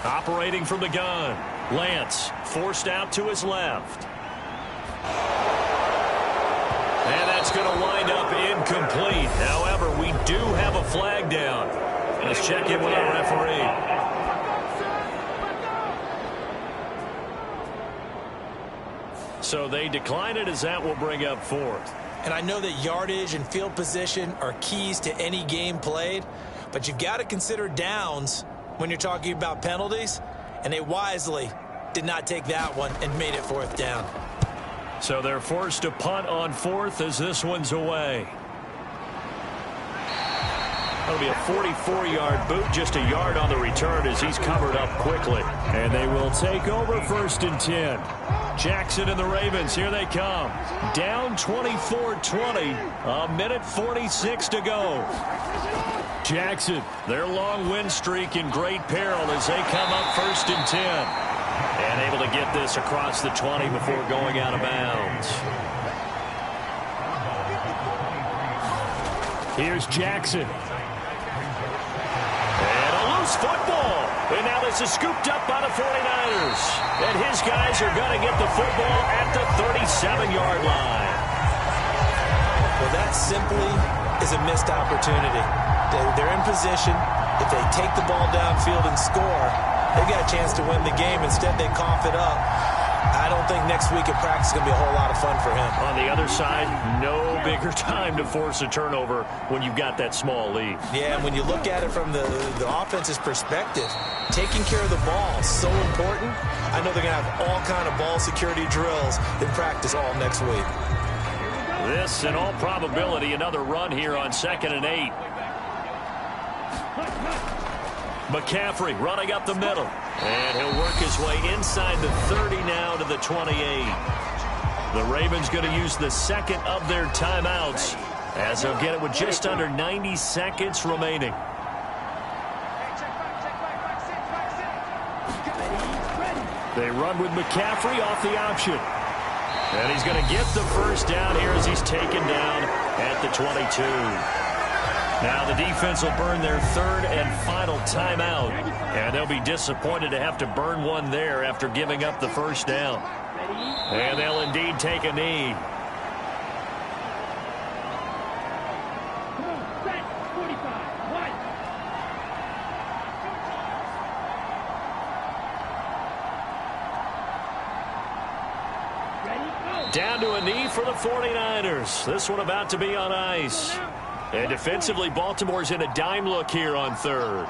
Speaker 2: Operating from the gun. Lance forced out to his left. And that's going to wind up incomplete. However, we do have a flag down. Let's check in with our referee. So they decline it as that will bring up 4th.
Speaker 4: And I know that yardage and field position are keys to any game played, but you've got to consider downs when you're talking about penalties, and they wisely did not take that one and made it 4th down.
Speaker 2: So they're forced to punt on 4th as this one's away. That'll be a 44-yard boot, just a yard on the return as he's covered up quickly.
Speaker 3: And they will take over 1st and 10.
Speaker 2: Jackson and the Ravens, here they come. Down 24-20, a minute 46 to go.
Speaker 3: Jackson,
Speaker 2: their long win streak in great peril as they come up 1st and 10. And able to get this across the 20 before going out of bounds.
Speaker 3: Here's Jackson.
Speaker 2: And a loose football. And now this is scooped up by the 49ers. And his guys are going to get the football at the 37-yard line.
Speaker 4: Well, that simply is a missed opportunity. They're in position. If they take the ball downfield and score, they've got a chance to win the game. Instead, they cough it up. I don't think next week at practice is going to be a whole lot of fun for him.
Speaker 2: On the other side, no bigger time to force a turnover when you've got that small lead.
Speaker 4: Yeah, and when you look at it from the offense's perspective, taking care of the ball is so important. I know they're going to have all kind of ball security drills in practice all next week.
Speaker 2: This, in all probability, another run here on 2nd and 8. McCaffrey running up the middle. And he'll work his way inside the 30 now to the 28. The Ravens going to use the second of their timeouts as they'll get it with just under 90 seconds remaining.
Speaker 3: They run with McCaffrey off the option.
Speaker 2: And he's going to get the first down here as he's taken down at the 22. Now the defense will burn their 3rd and final timeout. And they'll be disappointed to have to burn one there after giving up the first down. And they'll indeed take a knee. Down to a knee for the 49ers. This one about to be on ice. And defensively, Baltimore's in a dime look here on 3rd.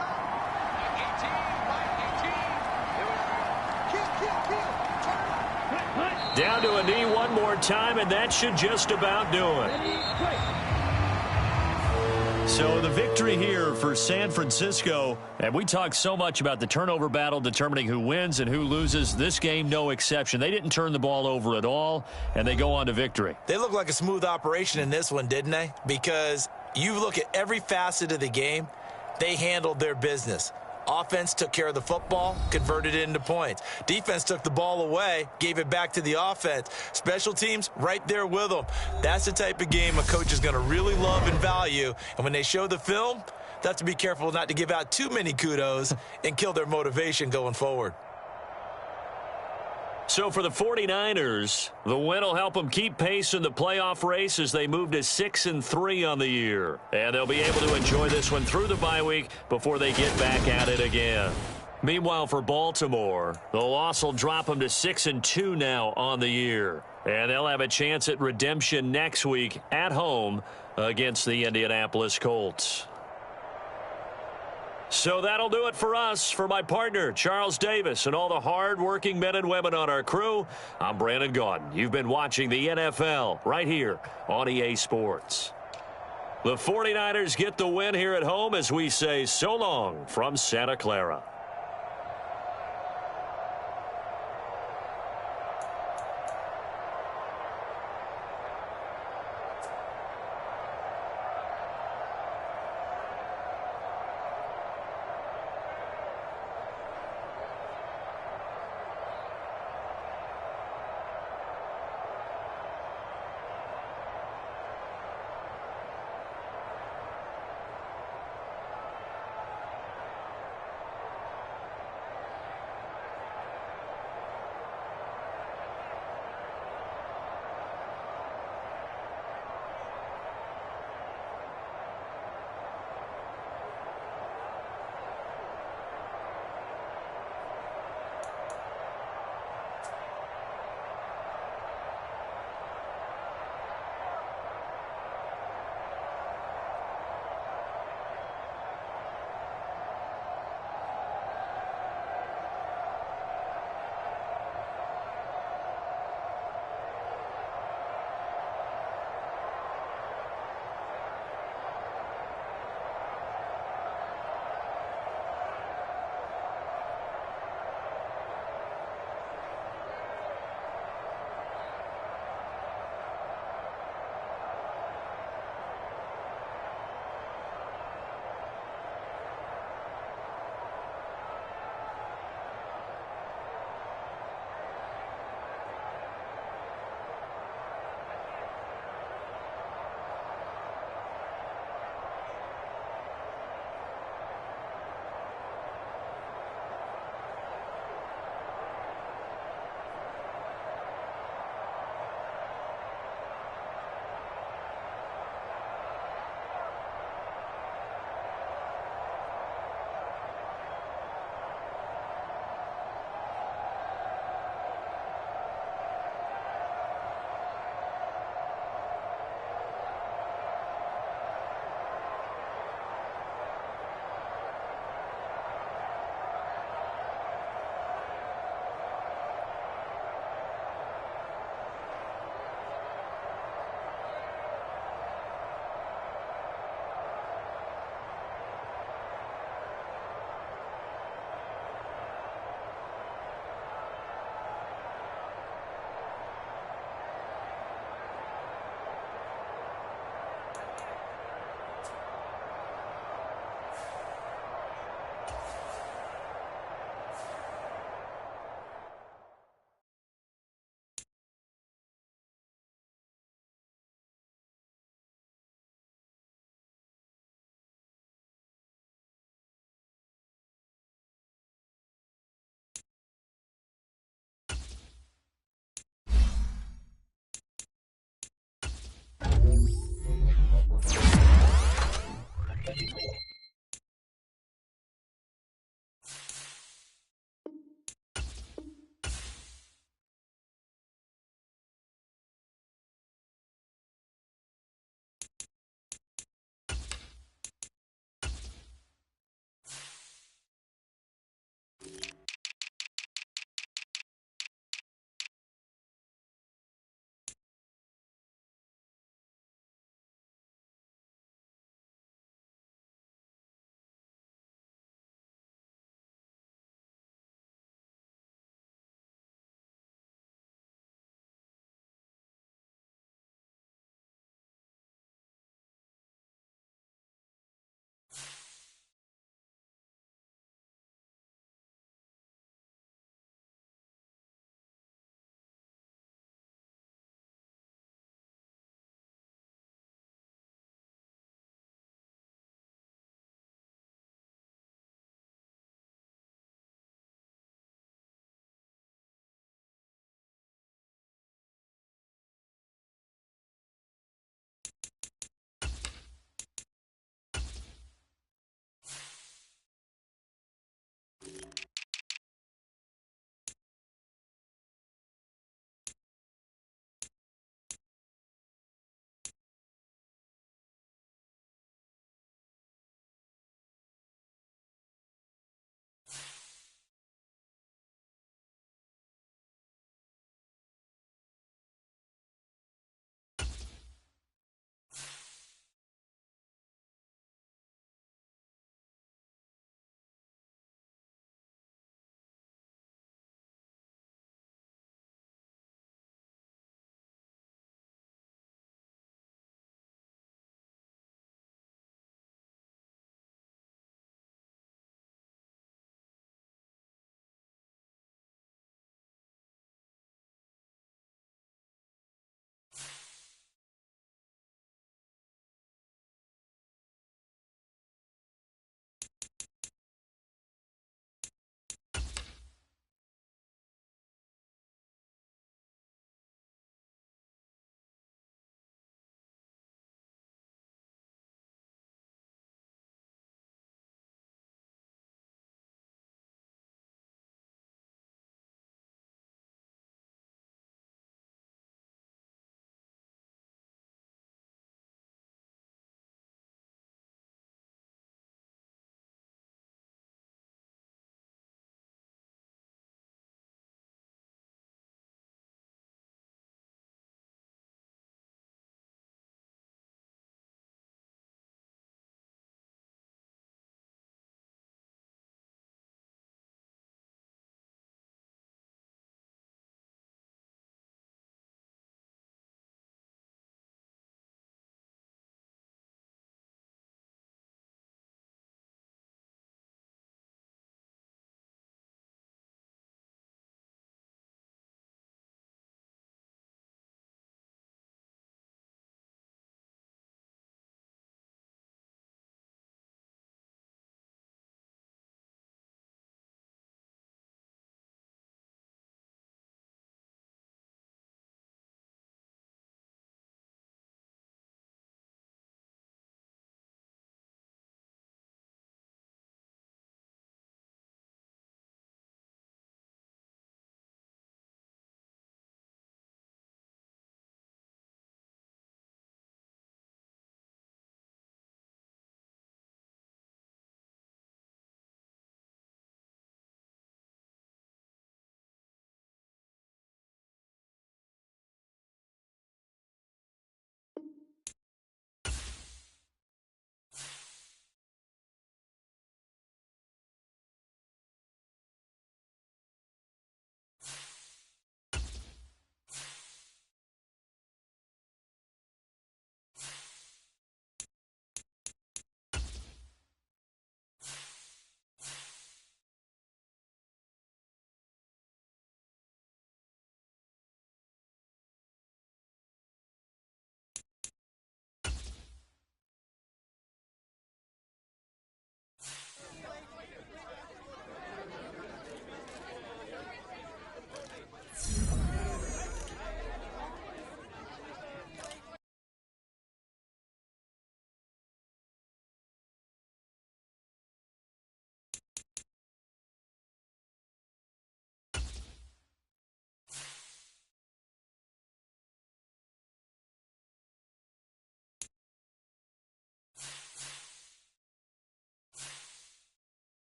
Speaker 2: Down to a knee one more time, and that should just about do it. So the victory here for San Francisco, and we talk so much about the turnover battle determining who wins and who loses. This game, no exception. They didn't turn the ball over at all, and they go on to victory.
Speaker 4: They look like a smooth operation in this one, didn't they? Because You look at every facet of the game, they handled their business. Offense took care of the football, converted it into points. Defense took the ball away, gave it back to the offense. Special teams, right there with them. That's the type of game a coach is going to really love and value. And when they show the film, they have to be careful not to give out too many kudos and kill their motivation going forward.
Speaker 2: So for the 49ers, the win will help them keep pace in the playoff race as they move to 6-3 on the year. And they'll be able to enjoy this one through the bye week before they get back at it again. Meanwhile, for Baltimore, the loss will drop them to 6-2 now on the year. And they'll have a chance at redemption next week at home against the Indianapolis Colts. So that'll do it for us. For my partner, Charles Davis, and all the hard-working men and women on our crew, I'm Brandon Gaudin. You've been watching the NFL right here on EA Sports. The 49ers get the win here at home as we say so long from Santa Clara.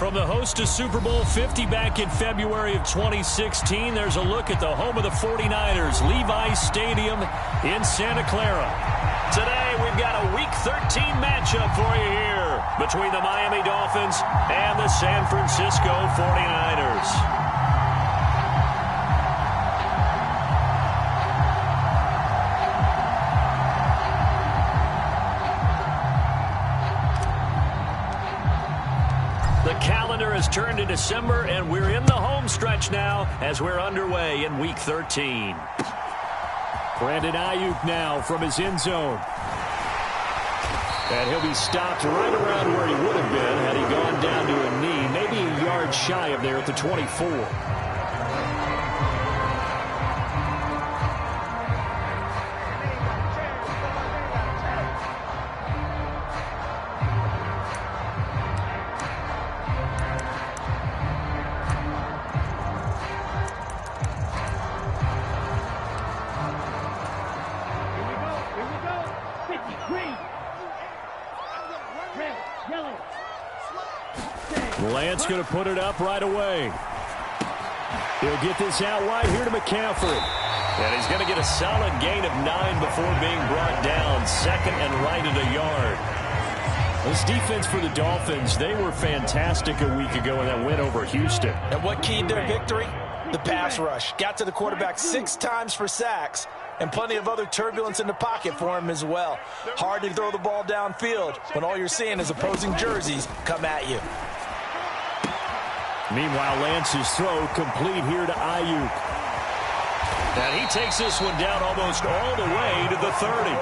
Speaker 3: From the host to Super Bowl 50 back in February of 2016, there's a look at the home of the 49ers, Levi's Stadium in Santa Clara. Today, we've got a Week 13 matchup for you here between the Miami Dolphins and the San Francisco 49ers. The calendar has turned to December, and we're in the home stretch now as we're underway in Week 13. Brandon Ayuk now from his end zone. And he'll be stopped right around where he would have been had he gone down to a knee, maybe a yard shy of there at the 24. Lance going to put it up right away. He'll get this out wide here to McCaffrey. And he's going to get a solid gain of 9 before being brought down. Second and right at a yard. This defense for the Dolphins, they were fantastic a week ago in that win over Houston.
Speaker 4: And what keyed their victory? The pass rush. Got to the quarterback 6 times for sacks. And plenty of other turbulence in the pocket for him as well. Hard to throw the ball downfield when all you're seeing is opposing jerseys come at you.
Speaker 3: Meanwhile, Lance's throw complete here to Ayuk. And he takes this one down almost all the way to the 30.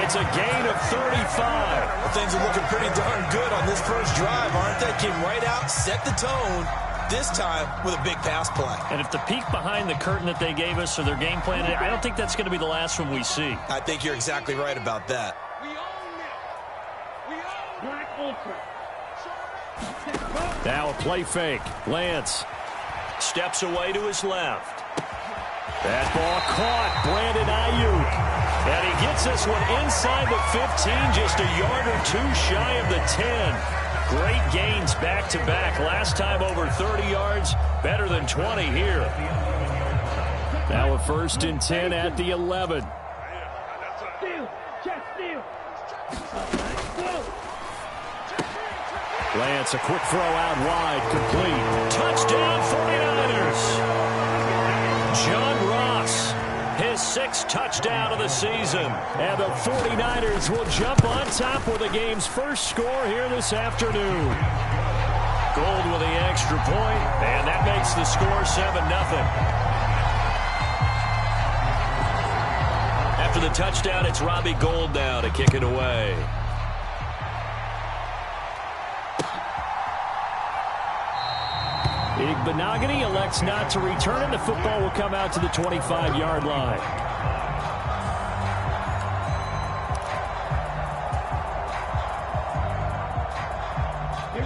Speaker 3: It's a gain of 35.
Speaker 4: Well, things are looking pretty darn good on this first drive, aren't they? Came right out, set the tone, this time with a big pass play.
Speaker 3: And if the peek behind the curtain that they gave us or their game plan, I don't think that's going to be the last one we see.
Speaker 4: I think you're exactly right about that.
Speaker 6: Black Ultra.
Speaker 3: Now a play fake. Lance steps away to his left. That ball caught. Brandon Ayuk. And he gets this one inside the 15, just a yard or two shy of the 10. Great gains back-to-back. Last time over 30 yards, better than 20 here. Now a 1st and 10 at the 11.
Speaker 6: Steal. Check steal.
Speaker 3: Lance, a quick throw out wide, complete. Touchdown, 49ers. John Ross, his 6th touchdown of the season. And the 49ers will jump on top with the game's first score here this afternoon. Gold with the extra point, and that makes the score 7-0. After the touchdown, it's Robbie Gould now to kick it away. Benogany elects not to return, and the football will come out to the 25-yard line.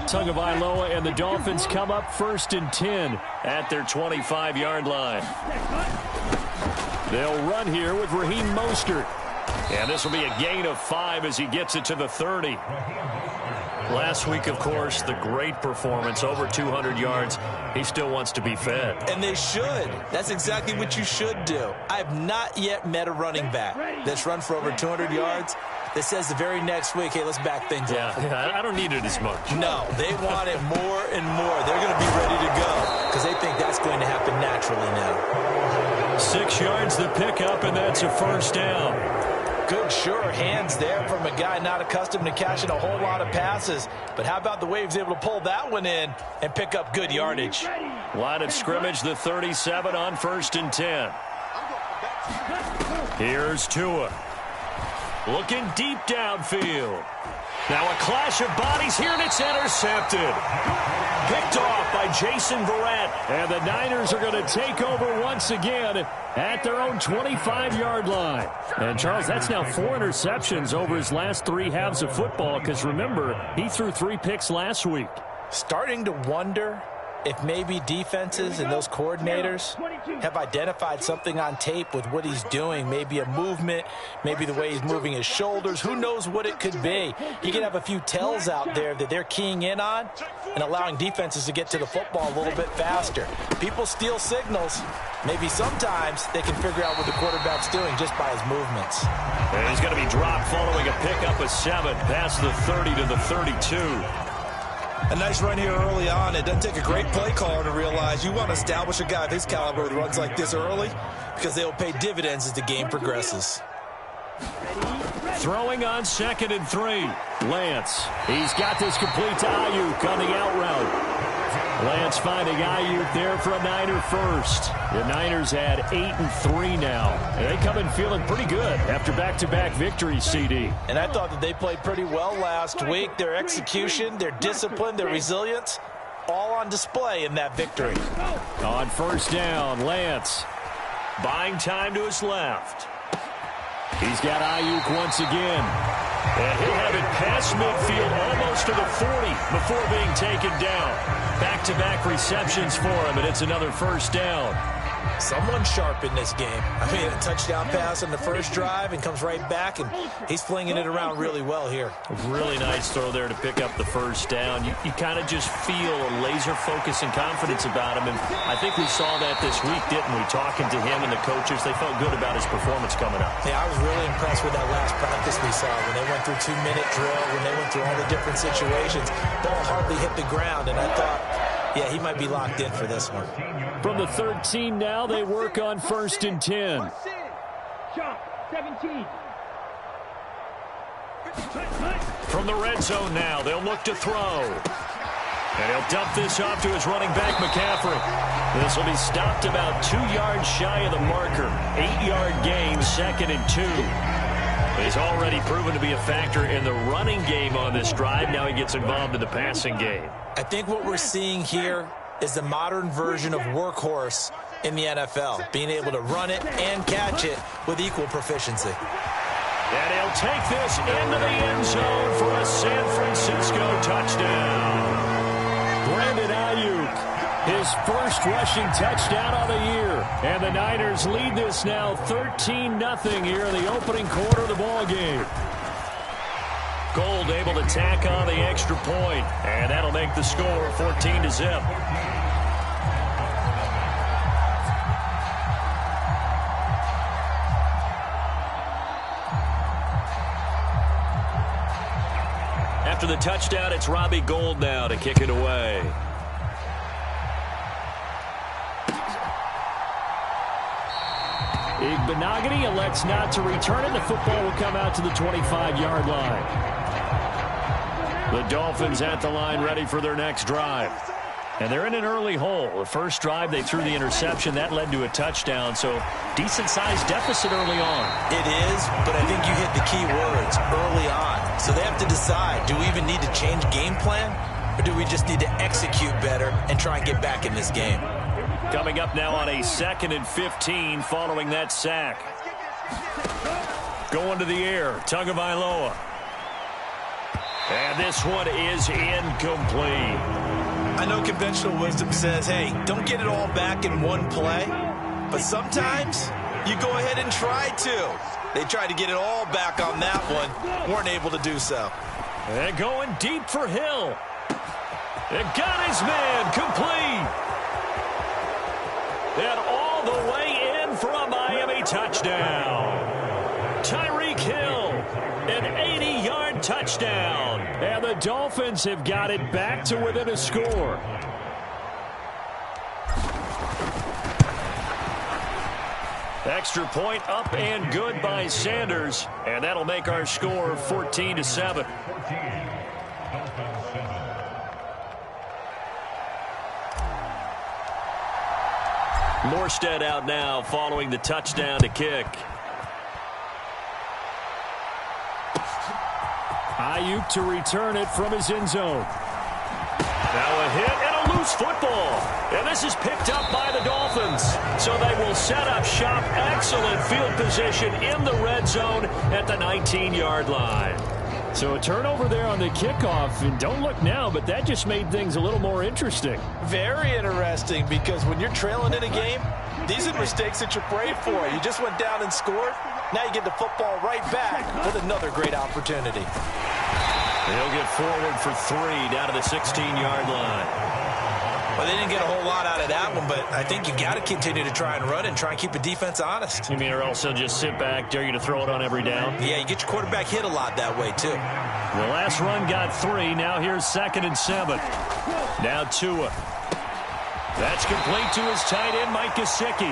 Speaker 3: Tagovailoa and the Dolphins come up 1st and 10 at their 25-yard line. They'll run here with Raheem Mostert. And this will be a gain of 5 as he gets it to the 30. Last week, of course, the great performance, over 200 yards. He still wants to be fed.
Speaker 4: And they should. That's exactly what you should do. I have not yet met a running back that's run for over 200 yards that says the very next week, hey, let's back things up.
Speaker 3: Yeah, I don't need it as much.
Speaker 4: No, they want it more and more. They're going to be ready to go because they think that's going to happen naturally now.
Speaker 3: 6 yards the pickup, and that's a 1st down.
Speaker 4: Good, sure hands there from a guy not accustomed to catching a whole lot of passes. But how about the way he was able to pull that one in and pick up good yardage?
Speaker 3: Line of scrimmage, the 37 on 1st and 10. Here's Tua. Looking deep downfield. Now a clash of bodies here, and it's intercepted. Picked off by Jason Verrett. And the Niners are going to take over once again at their own 25-yard line. And, Charles, that's now 4 interceptions over his last 3 halves of football because, remember, he threw 3 picks last week.
Speaker 4: Starting to wonder if maybe defenses and those coordinators have identified something on tape with what he's doing, maybe a movement, maybe the way he's moving his shoulders, who knows what it could be. He could have a few tells out there that they're keying in on and allowing defenses to get to the football a little bit faster. People steal signals. Maybe sometimes they can figure out what the quarterback's doing just by his movements.
Speaker 2: And he's going to be dropped following a pickup of 7 past the 30 to the 32.
Speaker 7: A nice run here early on. It doesn't take a great play caller to realize you want to establish a guy of his caliber with runs like this early because they'll pay dividends as the game progresses.
Speaker 3: Throwing on 2nd and 3. Lance. He's got this complete to Ayuk on the out route. Lance finding Ayuk there for a Niner first. The Niners had 8-3 now. And they come in feeling pretty good after back-to-back victories, CD.
Speaker 4: And I thought that they played pretty well last week. Their execution, their discipline, their resilience, all on display in that victory.
Speaker 3: On 1st down, Lance.
Speaker 2: Buying time to his left.
Speaker 3: He's got Ayuk once again.
Speaker 2: And he'll have it past midfield almost to the 40 before being taken down. Back-to-back receptions for him, and it's another 1st down.
Speaker 4: Someone sharp in this game. I mean, a touchdown pass on the first drive and comes right back, and he's flinging it around really well here.
Speaker 2: A really nice throw there to pick up the 1st down. You kind of just feel a laser focus and confidence about him, and I think we saw that this week, didn't we? Talking to him and the coaches, they felt good about his performance coming up.
Speaker 4: Yeah, I was really impressed with that last practice we saw when they went through 2-minute drill, when they went through all the different situations. Ball hardly hit the ground, and I thought, yeah, he might be locked in for this one.
Speaker 3: From the 13 now, they work on 1st and 10.
Speaker 6: Shot 17.
Speaker 2: From the red zone now, they'll look to throw. And he'll dump this off to his running back, McCaffrey. This will be stopped about 2 yards shy of the marker. 8-yard gain, 2nd and 2. He's already proven to be a factor in the running game on this drive. Now he gets involved in the passing game.
Speaker 4: I think what we're seeing here is the modern version of workhorse in the NFL, being able to run it and catch it with equal proficiency.
Speaker 2: And he'll take this into the end zone for a San Francisco touchdown.
Speaker 3: Brandon Ayuk, his first rushing touchdown of the year. And the Niners lead this now 13-0 here in the opening quarter of the ball game.
Speaker 2: Gold able to tack on the extra point, and that'll make the score 14-0. After the touchdown, it's Robbie Gould now to kick it away.
Speaker 3: Igbenogany elects not to return it. The football will come out to the 25-yard line. The Dolphins at the line ready for their next drive. And they're in an early hole. The first drive, they threw the interception. That led to a touchdown, so decent-sized deficit early on.
Speaker 4: It is, but I think you hit the key words, early on. So they have to decide, do we even need to change game plan, or do we just need to execute better and try and get back in this game?
Speaker 2: Coming up now on a 2nd and 15 following that sack. Going to the air, Tagovailoa. And this one is incomplete.
Speaker 4: I know conventional wisdom says, hey, don't get it all back in one play. But sometimes you go ahead and try to. They tried to get it all back on that one. Weren't able to do so.
Speaker 2: And going deep for Hill. And got his man complete. And all the way in for a Miami touchdown. Tyreek Hill, an 80-yard touchdown.
Speaker 3: And the Dolphins have got it back to within a score.
Speaker 2: Extra point up and good by Sanders. And that'll make our score 14-7. Morstead out now following the touchdown to kick.
Speaker 3: Ayuk to return it from his end zone.
Speaker 2: Now a hit and a loose football. And this is picked up by the Dolphins. So they will set up shop. Excellent field position in the red zone at the 19-yard line.
Speaker 3: So a turnover there on the kickoff, and don't look now, but that just made things a little more interesting.
Speaker 4: Very interesting, because when you're trailing in a game, these are mistakes that you pray for. You just went down and scored. Now you get the football right back with another great opportunity.
Speaker 2: They'll get forward for 3 down to the 16-yard line.
Speaker 7: Well, they didn't get a whole lot out of that one, but I think you got to continue to try and run and try and keep the defense honest.
Speaker 2: You mean, or also just sit back, dare you to throw it on every down?
Speaker 7: Yeah, you get your quarterback hit a lot that way, too.
Speaker 2: The last run got 3. Now here's 2nd and 7. Now Tua. That's complete to his tight end, Mike Gesicki.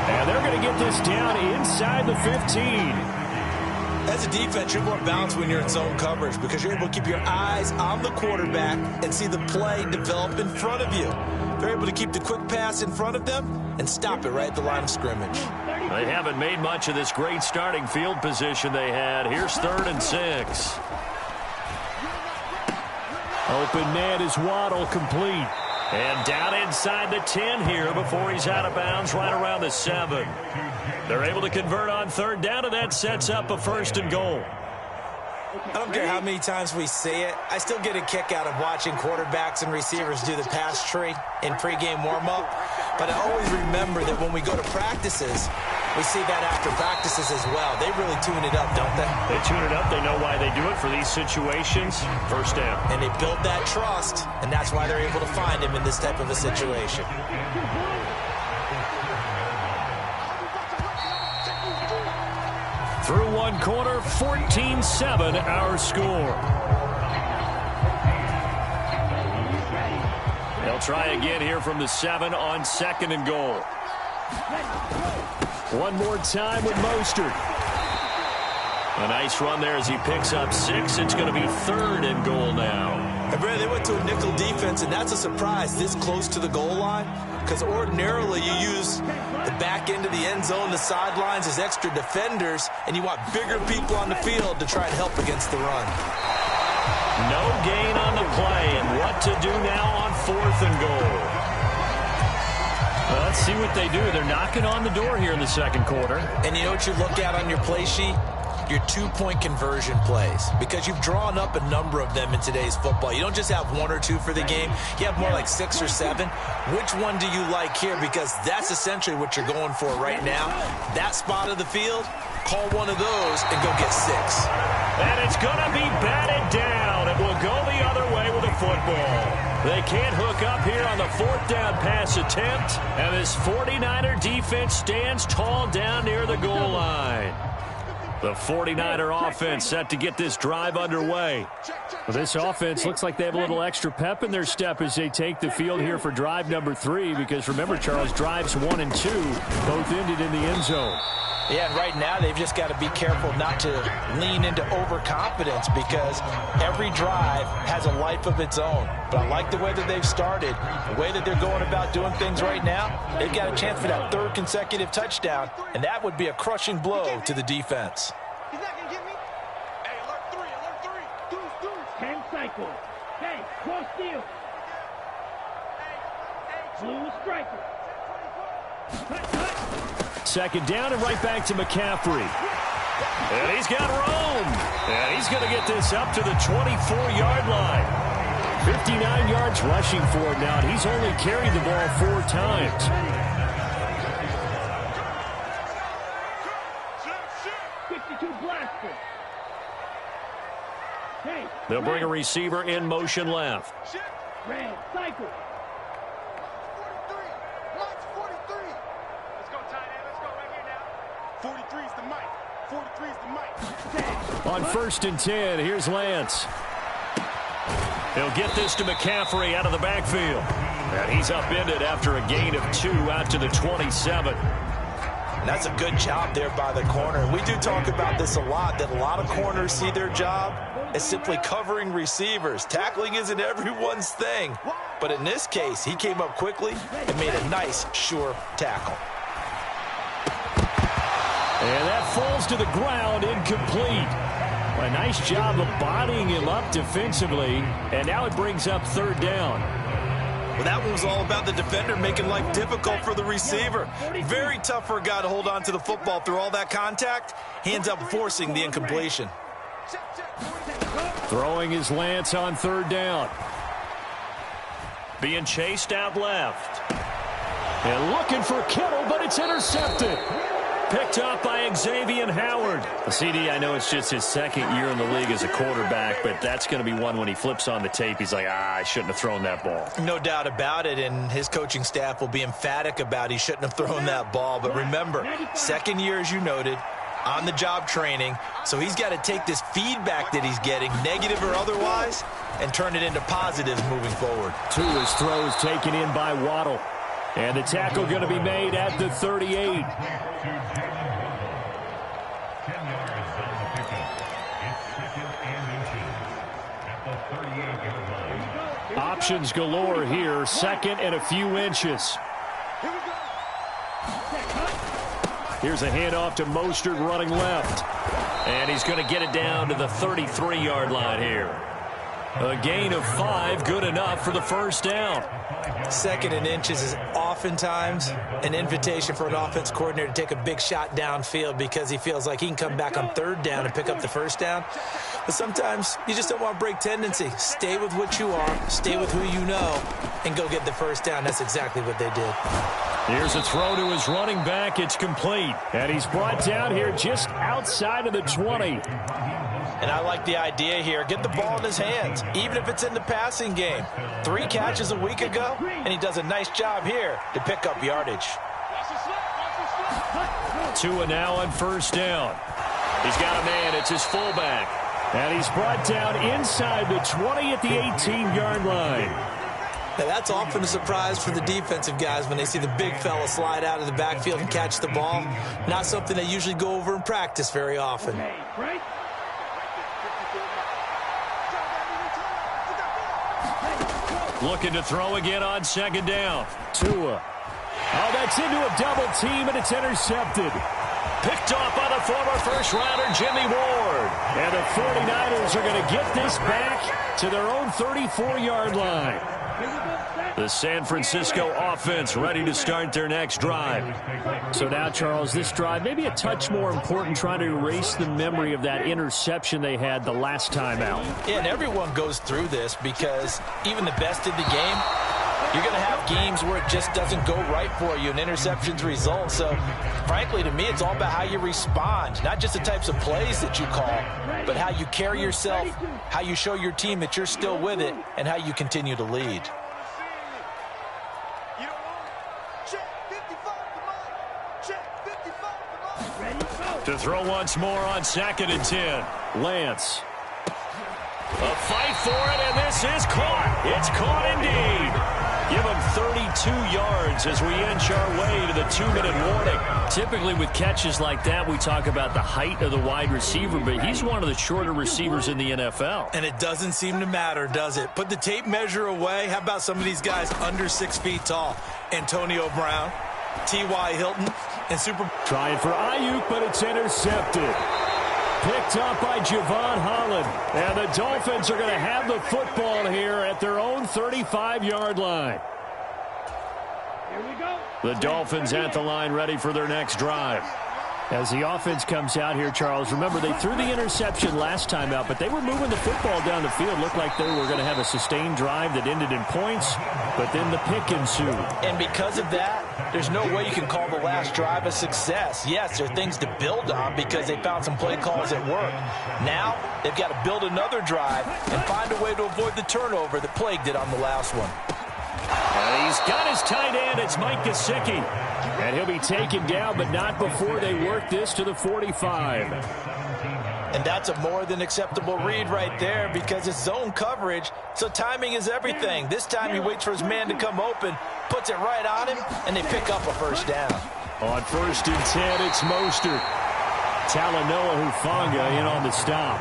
Speaker 2: And they're going to get this down inside the 15.
Speaker 7: As a defense, you're more balanced when you're in zone coverage because you're able to keep your eyes on the quarterback and see the play develop in front of you. They're able to keep the quick pass in front of them and stop it right at the line of scrimmage.
Speaker 2: They haven't made much of this great starting field position they had. Here's 3rd and 6.
Speaker 3: Open man is Waddle, complete.
Speaker 2: And down inside the 10 here before he's out of bounds right around the 7. They're able to convert on 3rd down, and that sets up a 1st and goal.
Speaker 7: I don't care how many times we say it. I still get a kick out of watching quarterbacks and receivers do the pass tree in pregame warm-up. But I always remember that when we go to practices, we see that after practices as well. They really tune it up, don't they?
Speaker 2: They tune it up. They know why they do it for these situations. 1st down.
Speaker 7: And they build that trust, and that's why they're able to find him in this type of a situation.
Speaker 3: Through 1 quarter, 14-7 our score.
Speaker 2: They'll try again here from the 7 on 2nd and goal.
Speaker 3: One more time with Mostert.
Speaker 2: A nice run there as he picks up 6. It's going to be 3rd and goal now.
Speaker 7: And Brad, they went to a nickel defense, and that's a surprise this close to the goal line, because ordinarily you use the back end of the end zone, the sidelines as extra defenders, and you want bigger people on the field to try and help against the run.
Speaker 2: No gain on the play, and what to do now on 4th and goal.
Speaker 3: Well, let's see what they do. They're knocking on the door here in the 2nd quarter.
Speaker 7: And you know what you look at on your play sheet? Your 2-point conversion plays, because you've drawn up a number of them in today's football. You don't just have 1 or 2 for the game. You have more like 6 or 7. Which one do you like here? Because that's essentially what you're going for right now. That spot of the field, call one of those and go get 6.
Speaker 2: And it's going to be batted down. It will go the other way with a football. They can't hook up here on the 4th down pass attempt. And this 49er defense stands tall down near the goal line. The 49er offense set to get this drive underway.
Speaker 3: Well, this offense looks like they have a little extra pep in their step as they take the field here for drive number 3, because remember, Charles, drives 1 and 2 both ended in the end zone.
Speaker 4: Yeah, and right now they've just got to be careful not to lean into overconfidence, because every drive has a life of its own. But I like the way that they've started, the way that they're going about doing things right now. They've got a chance for that 3rd consecutive touchdown, and that would be a crushing blow to the defense.
Speaker 6: He's not going to get me. Hey, alert 3, alert 3. Deuce. 10 cycles. Hey, cross field. Blue striker. Cut.
Speaker 3: 2nd down and right back to McCaffrey.
Speaker 2: And he's got room. And he's going to get this up to the 24-yard line.
Speaker 3: 59 yards rushing for him now, and he's only carried the ball 4 times.
Speaker 2: They'll bring a receiver in motion left.
Speaker 6: Red, cycle.
Speaker 8: 43. Let's go, tight end. Let's go right here now. 43's the mic. 43's the mic.
Speaker 3: On 1st and 10, here's Lance.
Speaker 2: He'll get this to McCaffrey out of the backfield. And he's upended after a gain of 2 out to the 27.
Speaker 7: That's a good job there by the corner. We do talk about this a lot, that a lot of corners see their job as simply covering receivers. Tackling isn't everyone's thing. But in this case, he came up quickly and made a nice, sure tackle.
Speaker 3: And that falls to the ground, incomplete. A nice job of bodying him up defensively. And now it brings up 3rd down.
Speaker 7: Well, that one was all about the defender making life difficult for the receiver. Very tough for a guy to hold on to the football through all that contact. He ends up forcing the incompletion.
Speaker 3: Throwing his Lance on 3rd down.
Speaker 2: Being chased out left.
Speaker 3: And looking for Kittle, but it's intercepted.
Speaker 2: Picked up by Xavier Howard.
Speaker 3: The CD, I know it's just his 2nd year in the league as a quarterback, but that's going to be one when he flips on the tape, he's like, I shouldn't have thrown that ball.
Speaker 7: No doubt about it, and his coaching staff will be emphatic about he shouldn't have thrown that ball. But remember, 2nd year, as you noted, on-the-job training, so he's got to take this feedback that he's getting, negative or otherwise, and turn it into positives moving forward.
Speaker 3: Tua's throw is taken in by Waddle. And the tackle going to be made at the 38. Options galore here. 2nd and a few inches. Here's a handoff to Mostert running left.
Speaker 2: And he's going to get it down to the 33-yard line here. A gain of 5, good enough for the 1st down.
Speaker 7: 2nd and inches is oftentimes an invitation for an offense coordinator to take a big shot downfield because he feels like he can come back on 3rd down and pick up the 1st down. But sometimes you just don't want to break tendency. Stay with what you are, stay with who you know, and go get the 1st down. That's exactly what they did.
Speaker 3: Here's a throw to his running back. It's complete. And he's brought down here just outside of the 20.
Speaker 7: And I like the idea here. Get the ball in his hands, even if it's in the passing game. 3 catches a week ago, and he does a nice job here to pick up yardage.
Speaker 3: Tua now on 1st down.
Speaker 2: He's got a man. It's his fullback.
Speaker 3: And he's brought down inside the 20 at the 18-yard line.
Speaker 7: Now, that's often a surprise for the defensive guys when they see the big fella slide out of the backfield and catch the ball. Not something they usually go over in practice very often.
Speaker 2: Looking to throw again on 2nd down.
Speaker 3: Tua. Oh, that's into a double team, and it's intercepted.
Speaker 2: Picked off by the former first-rounder Jimmy Ward.
Speaker 3: And the 49ers are going to get this back to their own 34-yard line.
Speaker 2: The San Francisco offense ready to start their next drive.
Speaker 3: So now, Charles, this drive maybe a touch more important, trying to erase the memory of that interception they had the last time out.
Speaker 7: Yeah, and everyone goes through this because even the best in the game, you're going to have games where it just doesn't go right for you and interceptions result. So, frankly, to me, it's all about how you respond, not just the types of plays that you call, but how you carry yourself, how you show your team that you're still with it, and how you continue to lead.
Speaker 2: To throw once more on 2nd and 10.
Speaker 3: Lance.
Speaker 2: A fight for it, and this is caught. It's caught indeed. Give him 32 yards as we inch our way to the 2-minute warning.
Speaker 3: Typically with catches like that, we talk about the height of the wide receiver, but he's one of the shorter receivers in the NFL.
Speaker 7: And it doesn't seem to matter, does it? Put the tape measure away. How about some of these guys under 6 feet tall? Antonio Brown, T.Y. Hilton, and
Speaker 3: Trying for Ayuk, but it's intercepted. Picked up by Javon Holland. And the Dolphins are going to have the football here at their own 35-yard line.
Speaker 6: Here we go.
Speaker 3: The Dolphins at the line, ready for their next drive. As the offense comes out here, Charles, remember they threw the interception last time out, but they were moving the football down the field. Looked like they were going to have a sustained drive that ended in points, but then the pick ensued.
Speaker 7: And because of that, there's no way you can call the last drive a success. Yes, there are things to build on because they found some play calls that work. Now, they've got to build another drive and find a way to avoid the turnover that plagued it on the last one.
Speaker 3: He's got his tight end. It's Mike Gesicki. And he'll be taken down, but not before they work this to the 45.
Speaker 7: And that's a more than acceptable read right there because it's zone coverage, so timing is everything. This time he waits for his man to come open, puts it right on him, and they pick up a 1st down.
Speaker 3: On 1st and 10, it's Mostert. Talanoa Hufanga in on the stop.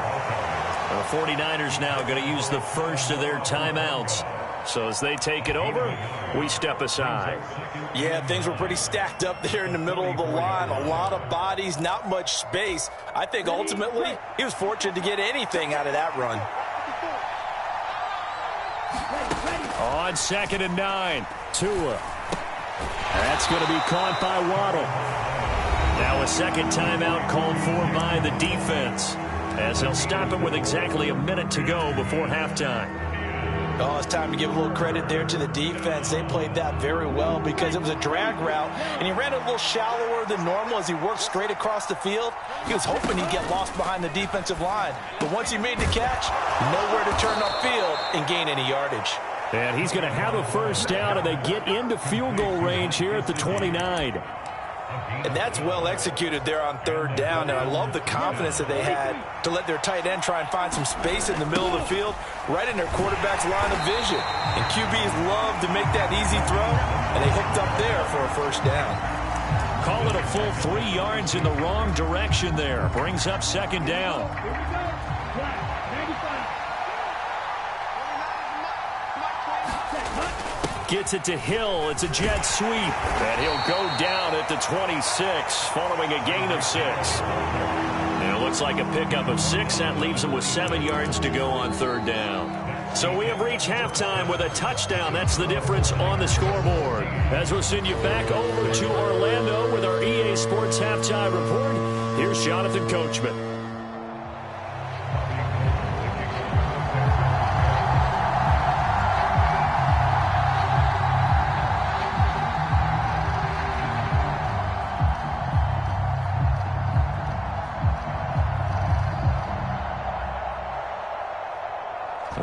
Speaker 2: The 49ers now going to use the first of their timeouts. So as they take it over, we step aside.
Speaker 7: Yeah, things were pretty stacked up there in the middle of the line. A lot of bodies, not much space. I think ultimately he was fortunate to get anything out of that run.
Speaker 3: On 2nd and 9, Tua. That's going to be caught by Waddle.
Speaker 2: Now a second timeout called for by the defense. as they'll stop it with exactly a minute to go before halftime.
Speaker 4: Oh, it's time to give a little credit there to the defense. They played that very well because it was a drag route, and he ran a little shallower than normal as he worked straight across the field. He was hoping he'd get lost behind the defensive line, but once he made the catch, nowhere to turn upfield and gain any yardage.
Speaker 3: And he's going to have a first down, and they get into field goal range here at the 29.
Speaker 4: And that's well executed there on third down, and I love the confidence that they had to let their tight end try and find some space in the middle of the field, right in their quarterback's line of vision. And QBs love to make that easy throw, and they hooked up there for a first down.
Speaker 2: Call it a full 3 yards in the wrong direction there. Brings up second down. Gets it to Hill. It's a jet sweep. And he'll go down at the 26 following a gain of 6. And it looks like a pickup of 6. That leaves him with 7 yards to go on third down. So we have reached halftime with a touchdown. That's the difference on the scoreboard. As we'll send you back over to Orlando with our EA Sports Halftime Report, here's Jonathan Coachman.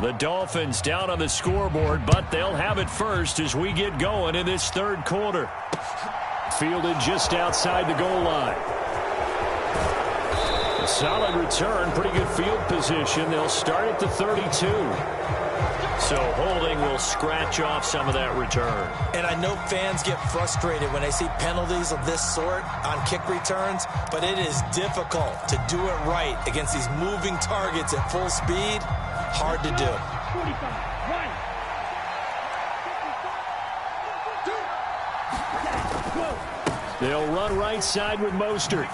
Speaker 2: The Dolphins down on the scoreboard, but they'll have it first as we get going in this third quarter. Fielded just outside the goal line. A solid return, pretty good field position. They'll start at the 32. So holding will scratch off some of that return.
Speaker 4: And I know fans get frustrated when they see penalties of this sort on kick returns, but it is difficult to do it right against these moving targets at full speed. Hard to do.
Speaker 3: They'll run right side with Mostert.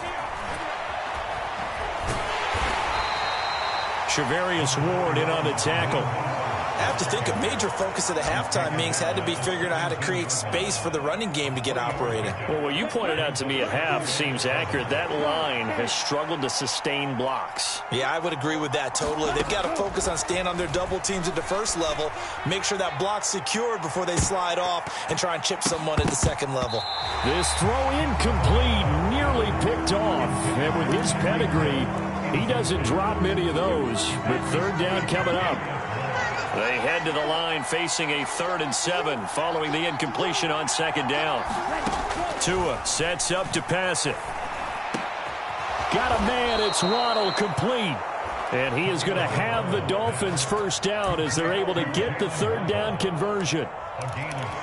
Speaker 3: Shavarius Ward in on the tackle.
Speaker 4: I have to think a major focus of the halftime meetings had to be figuring out how to create space for the running game to get operating.
Speaker 2: Well, what you pointed out to me at half seems accurate. That line has struggled to sustain blocks.
Speaker 4: Yeah, I would agree with that totally. They've got to focus on staying on their double teams at the first level, make sure that block's secured before they slide off and try and chip someone at the second level.
Speaker 3: This throw incomplete, nearly picked off. And with his pedigree, he doesn't drop many of those. With third down coming up.
Speaker 2: They head to the line facing a 3rd and 7 following the incompletion on second down. Tua sets up to pass it.
Speaker 3: Got a man. It's Waddle complete. And he is going to have the Dolphins first down as they're able to get the third down conversion.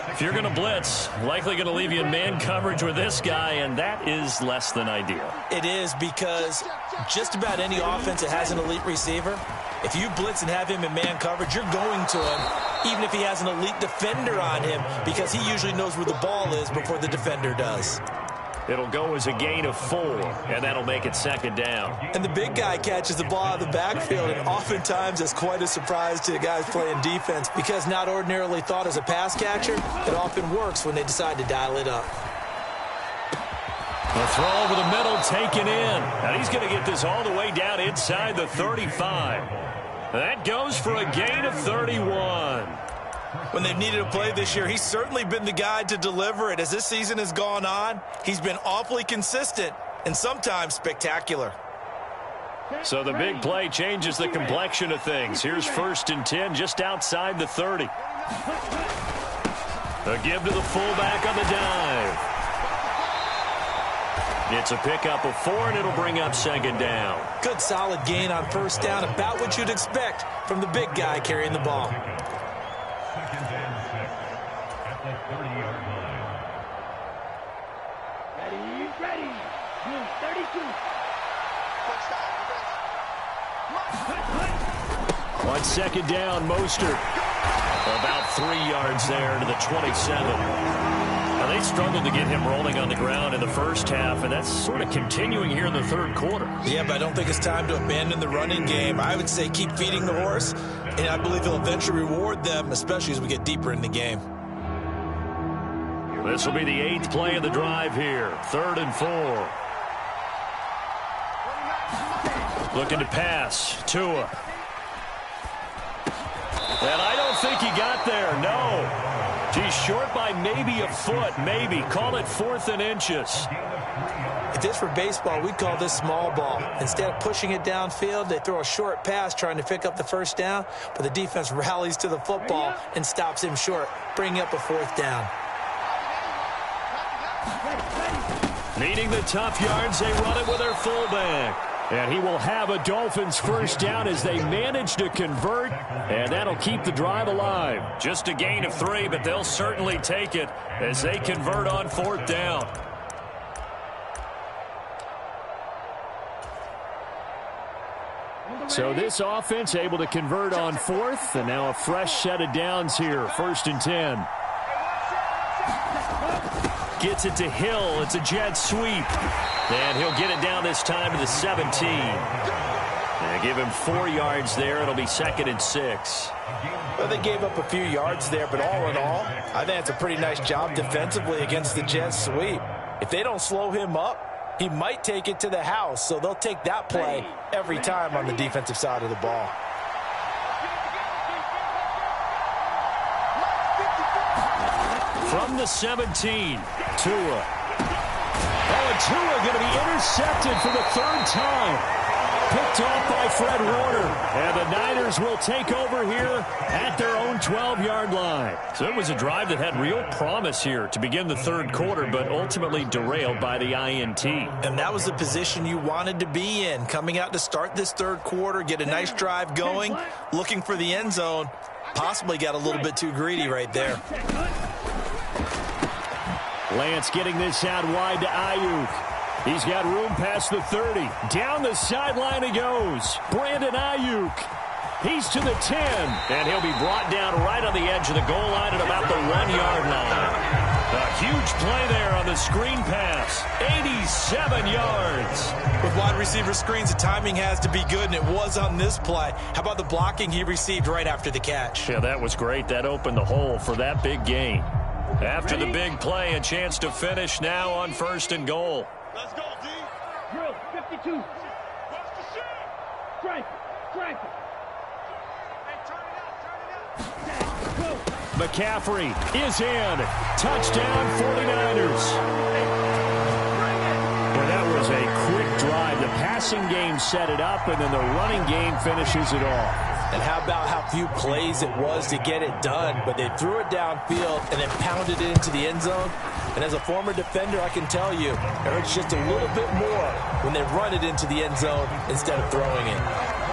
Speaker 2: If you're going to blitz, likely going to leave you in man coverage with this guy, and that is less than ideal.
Speaker 4: It is because just about any offense that has an elite receiver, if you blitz and have him in man coverage, you're going to him, even if he has an elite defender on him, because he usually knows where the ball is before the defender does.
Speaker 2: It'll go as a gain of 4, and that'll make it second down.
Speaker 4: And the big guy catches the ball out of the backfield, and oftentimes it's quite a surprise to the guys playing defense, because not ordinarily thought as a pass catcher, it often works when they decide to dial it up.
Speaker 2: The throw over the middle taken in. And he's going to get this all the way down inside the 35. That goes for a gain of 31.
Speaker 4: When they've needed a play this year, he's certainly been the guy to deliver it. As this season has gone on, he's been awfully consistent and sometimes spectacular.
Speaker 2: So the big play changes the complexion of things. Here's 1st and 10 just outside the 30. A give to the fullback on the dive. It's a pickup of 4, and it'll bring up second down.
Speaker 4: Good solid gain on first down, about what you'd expect from the big guy carrying the ball.
Speaker 6: Ready. 32.
Speaker 3: On second down, Mostert.
Speaker 2: About 3 yards there to the 27. Now, they struggled to get him rolling on the ground in the first half, and that's sort of continuing here in the third quarter.
Speaker 4: Yeah, but I don't think it's time to abandon the running game. I would say keep feeding the horse, and I believe he'll eventually reward them, especially as we get deeper in the game.
Speaker 2: This will be the 8th play of the drive here. 3rd and 4.
Speaker 3: Looking to pass. Tua. And I don't think he got there. No. He's short by maybe a foot. Maybe. Call it 4th and inches.
Speaker 7: If this were baseball, we'd call this small ball. Instead of pushing it downfield, they throw a short pass trying to pick up the first down, but the defense rallies to the football and stops him short, bringing up a 4th down.
Speaker 3: Needing the tough yards, they run it with their fullback. And he will have a Dolphins first down as they manage to convert, and that'll keep the drive alive. Just a gain of 3, but they'll certainly take it as they convert on 4th down. So this offense able to convert on 4th, and now a fresh set of downs here. 1st and 10. Gets it to Hill. It's a jet sweep. And he'll get it down this time to the 17. And give him 4 yards there. It'll be 2nd and 6.
Speaker 4: Well, they gave up a few yards there, but all in all, I think it's a pretty nice job defensively against the jet sweep. If they don't slow him up, he might take it to the house, so they'll take that play every time on the defensive side of the ball.
Speaker 3: From the 17, Tua. Oh, and Tua going to be intercepted for the 3rd time. Picked off by Fred Warner. And the Niners will take over here at their own 12-yard line. So it was a drive that had real promise here to begin the 3rd quarter, but ultimately derailed by the INT.
Speaker 7: And that was the position you wanted to be in. Coming out to start this 3rd quarter, get a nice drive going, looking for the end zone. Possibly got a little bit too greedy right there.
Speaker 3: Lance getting this out wide to Ayuk. He's got room past the 30. Down the sideline he goes. Brandon Ayuk. He's to the 10. And he'll be brought down right on the edge of the goal line at about the 1-yard line. A huge play there on the screen pass. 87 yards.
Speaker 7: With wide receiver screens, the timing has to be good, and it was on this play. How about the blocking he received right after the catch?
Speaker 3: Yeah, that was great. That opened the hole for that big gain. After the big play, a chance to finish now on 1st and goal.
Speaker 8: Let's go, D.
Speaker 6: Drill 52.
Speaker 8: Watch the shit.
Speaker 6: Strike it. Strike it.
Speaker 8: Hey, turn it up.
Speaker 3: McCaffrey is in. Touchdown 49ers. Well, that was a quick drive. The passing game set it up, and then the running game finishes it off.
Speaker 4: And how about how few plays it was to get it done, but they threw it downfield and then pounded it into the end zone. And as a former defender, I can tell you, it hurts just a little bit more when they run it into the end zone instead of throwing it.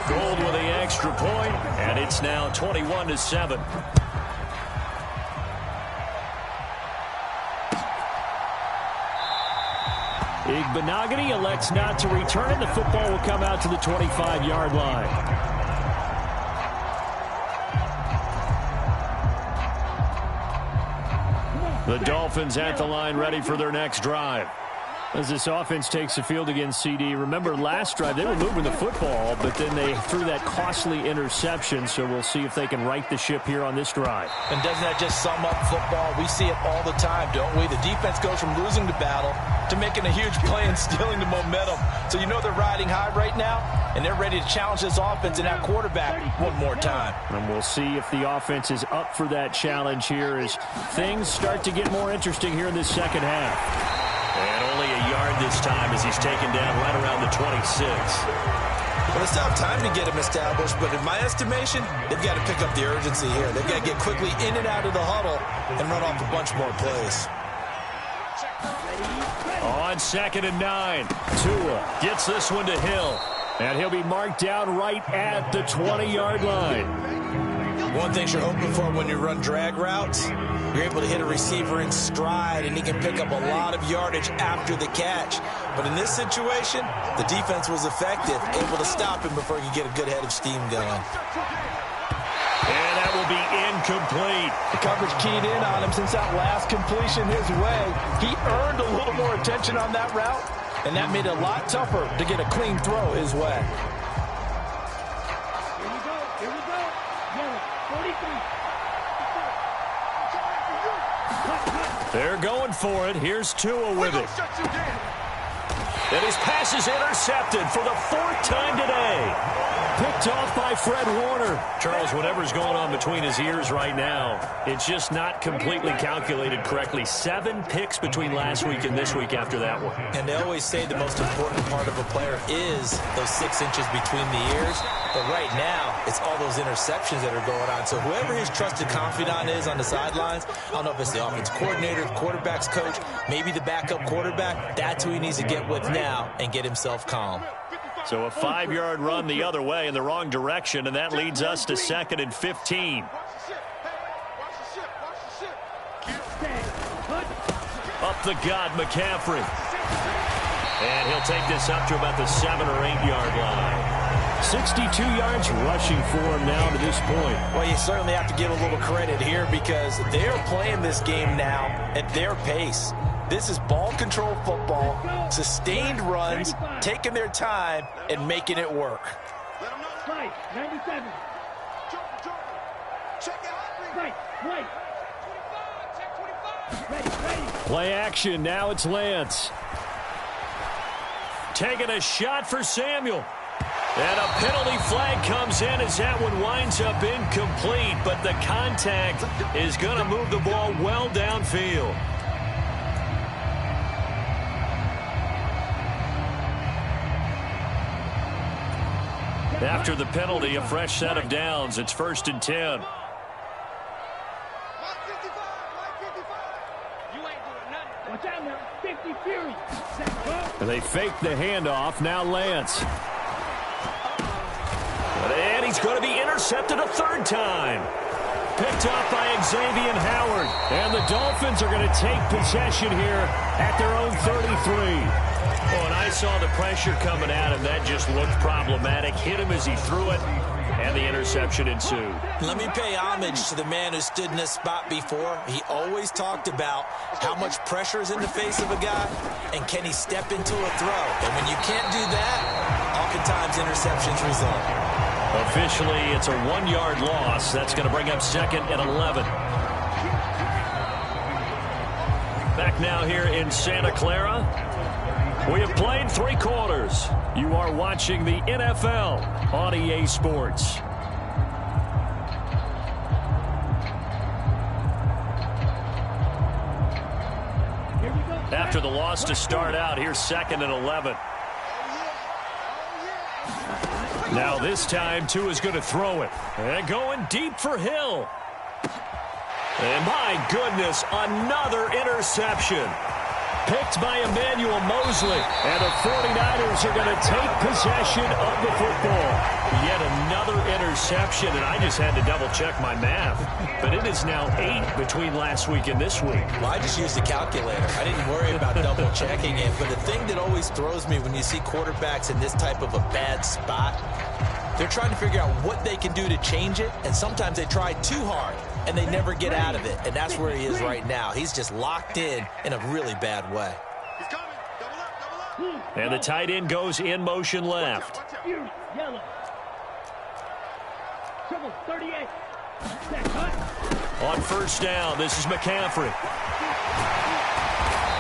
Speaker 3: Gold with the extra point, and it's now 21-7. Igbenogany elects not to return. The football will come out to the 25-yard line. The Dolphins at the line, ready for their next drive. As this offense takes the field against CD, remember last drive they were moving the football, but then they threw that costly interception, so we'll see if they can right the ship here on this drive.
Speaker 4: And doesn't that just sum up football? We see it all the time, don't we? The defense goes from losing the battle to making a huge play and stealing the momentum. So you know they're riding high right now, and they're ready to challenge this offense and that quarterback one more time.
Speaker 3: And we'll see if the offense is up for that challenge here as things start to get more interesting here in this second half.
Speaker 2: And only a yard this time as he's taken down right around the 26.
Speaker 7: Well, they still have time to get him established, but in my estimation, they've got to pick up the urgency here. They've got to get quickly in and out of the huddle and run off a bunch more plays.
Speaker 3: On 2nd and 9, Tua gets this one to Hill. And he'll be marked down right at the 20-yard line.
Speaker 7: One thing you're hoping for when you run drag routes, you're able to hit a receiver in stride, and he can pick up a lot of yardage after the catch. But in this situation, the defense was effective, able to stop him before he could get a good head of steam going.
Speaker 3: And that will be incomplete.
Speaker 4: The coverage keyed in on him since that last completion his way. He earned a little more attention on that route, and that made it a lot tougher to get a clean throw his way.
Speaker 6: Here we go. Here we go. Yellow 43.
Speaker 3: They're going for it. Here's Tua with it.
Speaker 8: Shut you down.
Speaker 2: And his pass is intercepted for the 4th time today.
Speaker 3: Picked off by Fred Warner.
Speaker 2: Charles, whatever's going on between his ears right now, it's just not completely calculated correctly. 7 picks between last week and this week after that one.
Speaker 7: And they always say the most important part of a player is those 6 inches between the ears. But right now, it's all those interceptions that are going on. So whoever his trusted confidant is on the sidelines, I don't know if it's the offense coordinator, the quarterback's coach, maybe the backup quarterback, that's who he needs to get with now and get himself calm.
Speaker 2: So a 5-yard run the other way in the wrong direction, and that leads us to 2nd and 15. Up the gut, McCaffrey. And he'll take this up to about the 7 or 8 yard line.
Speaker 3: 62 yards rushing for him now to this point.
Speaker 4: Well, you certainly have to give a little credit here because they're playing this game now at their pace. This is ball control football, sustained runs, taking their time, and making it work.
Speaker 6: Right, 97. Right, right. Ready.
Speaker 3: Play action. Now it's Lance.
Speaker 2: Taking a shot for Samuel. And a penalty flag comes in as that one winds up incomplete, but the contact is going to move the ball well downfield. After the penalty, a fresh set of downs. It's 1st and 10.
Speaker 6: Watch out now. 50 Fury.
Speaker 3: And they fake the handoff. Now Lance.
Speaker 2: And he's going to be intercepted a 3rd time. Picked up by Xavier Howard.
Speaker 3: And the Dolphins are going to take possession here at their own 33.
Speaker 2: Oh, and I saw the pressure coming at him. That just looked problematic. Hit him as he threw it, and the interception ensued.
Speaker 7: Let me pay homage to the man who stood in this spot before. He always talked about how much pressure is in the face of a guy, and can he step into a throw. And when you can't do that, oftentimes interceptions result.
Speaker 2: Officially, it's a 1-yard loss. That's going to bring up 2nd and 11. Back now here in Santa Clara. We have played 3 quarters. You are watching the NFL on EA Sports. After the loss to start out, here's 2nd and 11. Now this time, Tua is going to throw it. And going deep for Hill. And my goodness, another interception. Picked by Emmanuel Mosley. And the 49ers are going to take possession of the football. Yet another interception, and I just had to double-check my math. But it is now 8 between last week and this week.
Speaker 7: Well, I just used the calculator. I didn't worry about double-checking it. But the thing that always throws me when you see quarterbacks in this type of a bad spot, they're trying to figure out what they can do to change it, and sometimes they try too hard, and they never get out of it. And that's where he is right now. He's just locked in a really bad way.
Speaker 8: He's coming. Double up.
Speaker 2: And the tight end goes in motion left.
Speaker 6: Yellow. Trouble, 38.
Speaker 2: On 1st down, this is McCaffrey.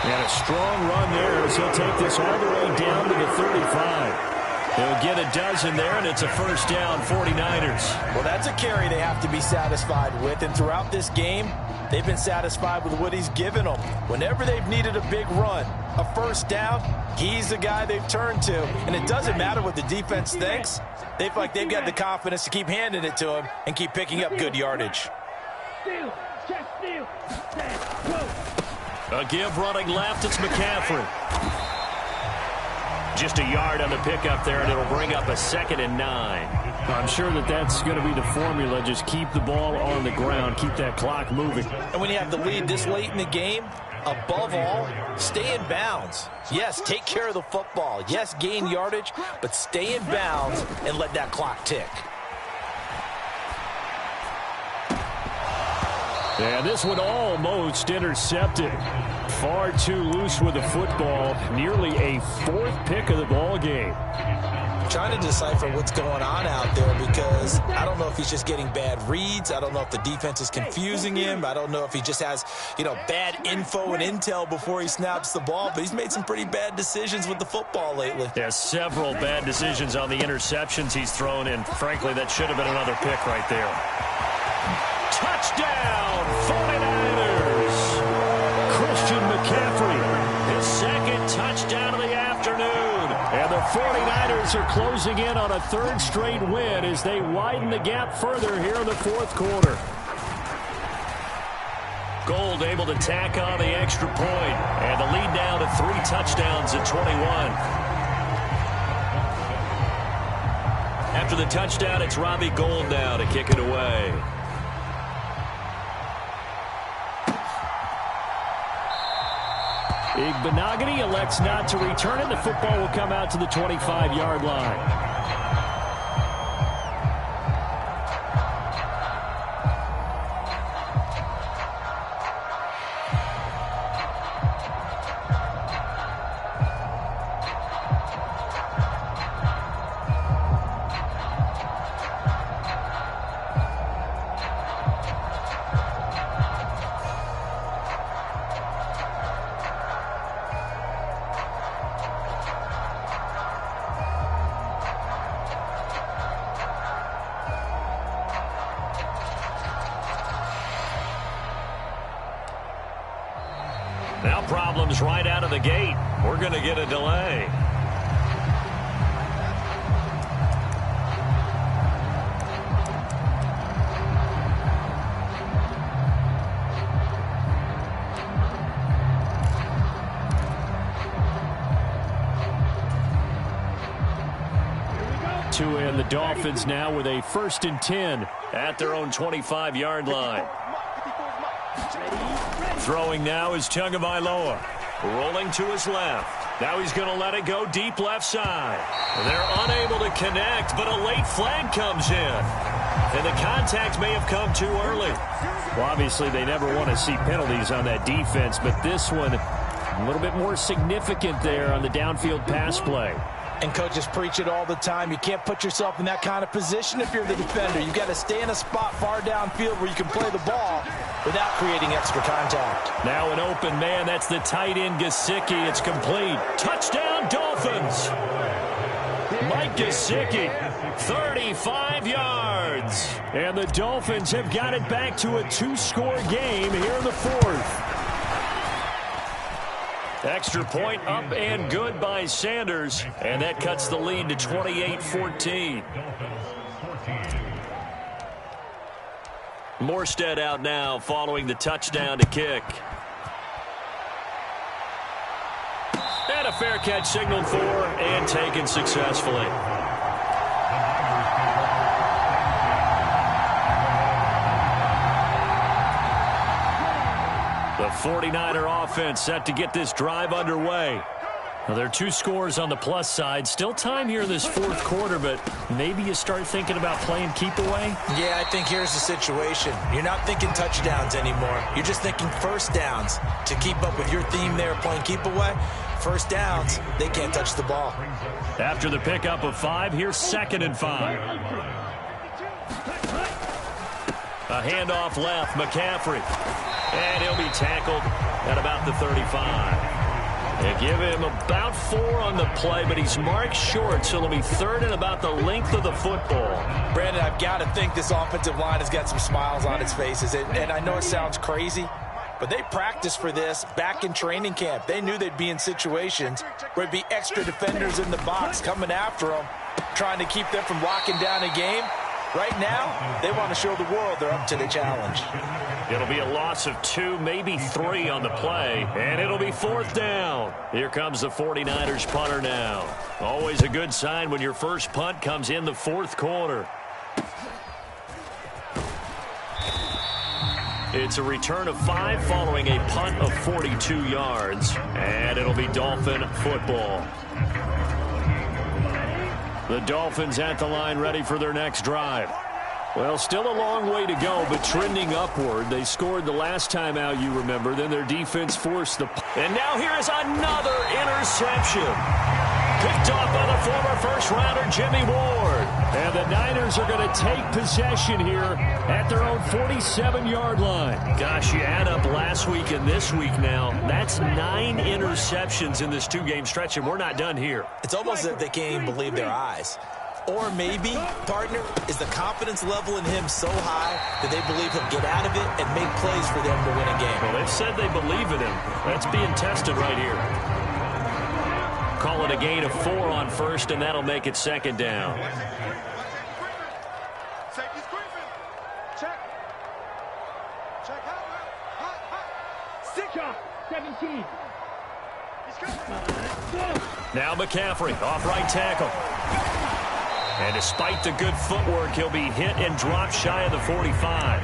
Speaker 3: And a strong run there as he'll take this all the way down to the 35. He'll get a dozen there, and it's a 1st down, 49ers.
Speaker 4: Well, that's a carry they have to be satisfied with. And throughout this game, they've been satisfied with what he's given them. Whenever they've needed a big run, a 1st down, he's the guy they've turned to. And it doesn't matter what the defense thinks. They feel like they've got the confidence to keep handing it to him and keep picking up good yardage.
Speaker 6: Steal. Check steal. Go.
Speaker 2: A give running left, it's McCaffrey. Just a yard on the pickup there, and it'll bring up a 2nd and 9.
Speaker 3: I'm sure that's going to be the formula. Just keep the ball on the ground. Keep that clock moving.
Speaker 4: And when you have the lead this late in the game, above all, stay in bounds. Yes, take care of the football. Yes, gain yardage, but stay in bounds and let that clock tick.
Speaker 3: And this one almost intercepted. Far too loose with the football. Nearly a 4th pick of the ball game.
Speaker 7: trying to decipher what's going on out there because I don't know if he's just getting bad reads. I don't know if the defense is confusing him. I don't know if he just has, bad info and intel before he snaps the ball, but he's made some pretty bad decisions with the football lately.
Speaker 2: Yeah, several bad decisions on the interceptions he's thrown, and frankly, that should have been another pick right there. Touchdown, 49ers! Christian McCaffrey, his second touchdown of the afternoon. And the 49ers are closing in on a third straight win as they widen the gap further here in the fourth quarter. Gold able to tack on the extra point, and the lead down to 3 touchdowns at 21. After the touchdown, it's Robbie Gould now to kick it away. Igbenogany elects not to return it. The football will come out to the 25-yard line. Now problems right out of the gate. We're going to get a delay. And the Dolphins now with a 1st and 10 at their own 25-yard line. Throwing now is Tagovailoa. Rolling to his left. Now he's going to let it go deep left side. They're unable to connect, but a late flag comes in. And the contact may have come too early.
Speaker 3: Well, obviously they never want to see penalties on that defense, but this one a little bit more significant there on the downfield pass play.
Speaker 4: And coaches preach it all the time. You can't put yourself in that kind of position if you're the defender. You've got to stay in a spot far downfield where you can play the ball without creating extra contact.
Speaker 3: Now an open man. That's the tight end, Gesicki. It's complete. Touchdown, Dolphins. Mike Gesicki, 35 yards. And the Dolphins have got it back to a 2-score game here in the 4th. Extra point up and good by Sanders, and that cuts the lead to 28-14. Morstead out now following the touchdown to kick. And a fair catch signaled for and taken successfully. The 49er offense set to get this drive underway. Now, there are 2 scores on the plus side. Still time here in this 4th quarter, but maybe you start thinking about playing keep away?
Speaker 7: Yeah, I think here's the situation. You're not thinking touchdowns anymore. You're just thinking first downs. To keep up with your theme there, playing keep away, first downs, they can't touch the ball.
Speaker 3: After the pickup of 5, here's 2nd and 5. A handoff left, McCaffrey. And he'll be tackled at about the 35. They give him about 4 on the play, but he's marked short, so it'll be 3rd and about the length of the football.
Speaker 4: Brandon, I've got to think this offensive line has got some smiles on its faces. And I know it sounds crazy, but they practiced for this back in training camp. They knew they'd be in situations where there'd be extra defenders in the box coming after them, trying to keep them from locking down a game. Right now, they want to show the world they're up to the challenge.
Speaker 3: It'll be a loss of 2, maybe 3 on the play, and it'll be 4th down. Here comes the 49ers punter now. Always a good sign when your first punt comes in the 4th quarter. It's a return of 5 following a punt of 42 yards, and it'll be Dolphin football. The Dolphins at the line ready for their next drive. Well, still a long way to go, but trending upward. They scored the last time out, you remember. Then their defense forced the... And now here is another interception.
Speaker 2: Picked off by the former first-rounder Jimmy Ward.
Speaker 3: And the Niners are going to take possession here at their own 47-yard line.
Speaker 2: Gosh, you add up last week and this week now. That's 9 interceptions in this 2-game stretch, and we're not done here.
Speaker 7: It's almost as if they can't even believe their eyes. Or maybe, partner, is the confidence level in him so high that they believe he'll get out of it and make plays for them to win a game.
Speaker 2: Well, they've said they believe in him. That's being tested right here. Call it a gain of 4 on first, and that'll make it second down.
Speaker 8: Safety's creeping. Check. Check out. Hot.
Speaker 6: 6 off. 17.
Speaker 2: Now McCaffrey, off right tackle. And despite the good footwork, he'll be hit and dropped shy of the 45.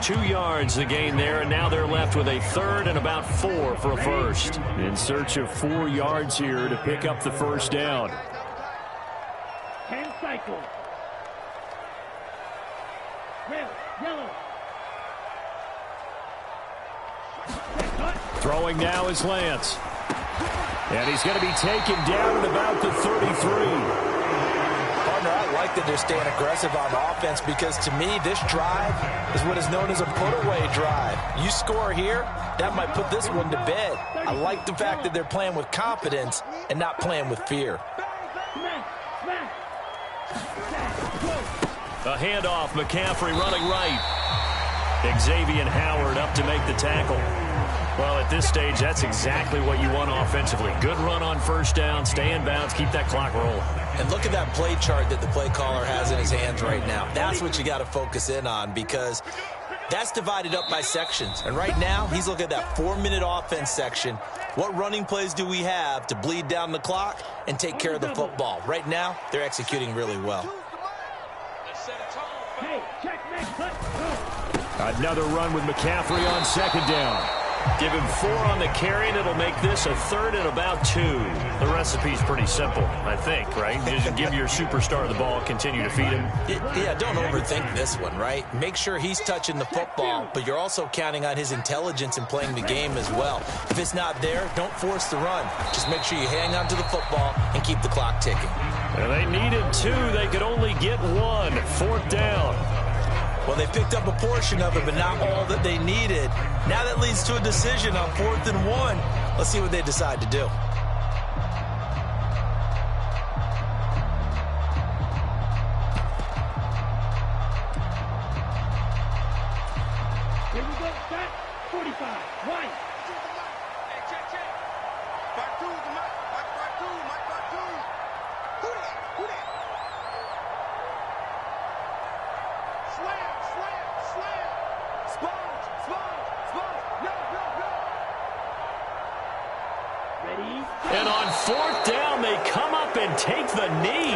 Speaker 2: 2 yards the gain there, and now they're left with a third and about 4 for a first.
Speaker 3: In search of 4 yards here to pick up the first down.
Speaker 6: 10 cycles. Red, yellow.
Speaker 3: Throwing now is Lance. And he's going to be taken down at about the 33.
Speaker 7: I like that they're staying aggressive on offense because, to me, this drive is what is known as a put-away drive. You score here, that might put this one to bed. I like the fact that they're playing with confidence and not playing with fear.
Speaker 2: A handoff, McCaffrey running right. Xavier Howard up to make the tackle. Well, at this stage, that's exactly what you want offensively. Good run on first down, stay in bounds, keep that clock rolling.
Speaker 7: And look at that play chart that the play caller has in his hands right now. That's what you got to focus in on because that's divided up by sections. And right now, he's looking at that 4-minute offense section. What running plays do we have to bleed down the clock and take care of the football? Right now, they're executing really well.
Speaker 6: Hey, check, next, let's go.
Speaker 3: Another run with McCaffrey on second down.
Speaker 2: Give him 4 on the carry, and it'll make this a third and about 2. The recipe's pretty simple, I think, right? Just give your superstar the ball, continue to feed him.
Speaker 7: Yeah, don't overthink this one, right? Make sure he's touching the football, but you're also counting on his intelligence in playing the game as well. If it's not there, don't force the run. Just make sure you hang on to the football and keep the clock ticking.
Speaker 2: Well, they needed 2. They could only get 1. 4th down.
Speaker 7: Well, they picked up a portion of it, but not all that they needed. Now that leads to a decision on 4th and 1. Let's see what they decide to do.
Speaker 6: Here we go, set, 45, right.
Speaker 8: Hey, check. Back two, back two. Who that? Slam. Sponge. No.
Speaker 6: Ready?
Speaker 2: And on 4th down, they come up and take the knee.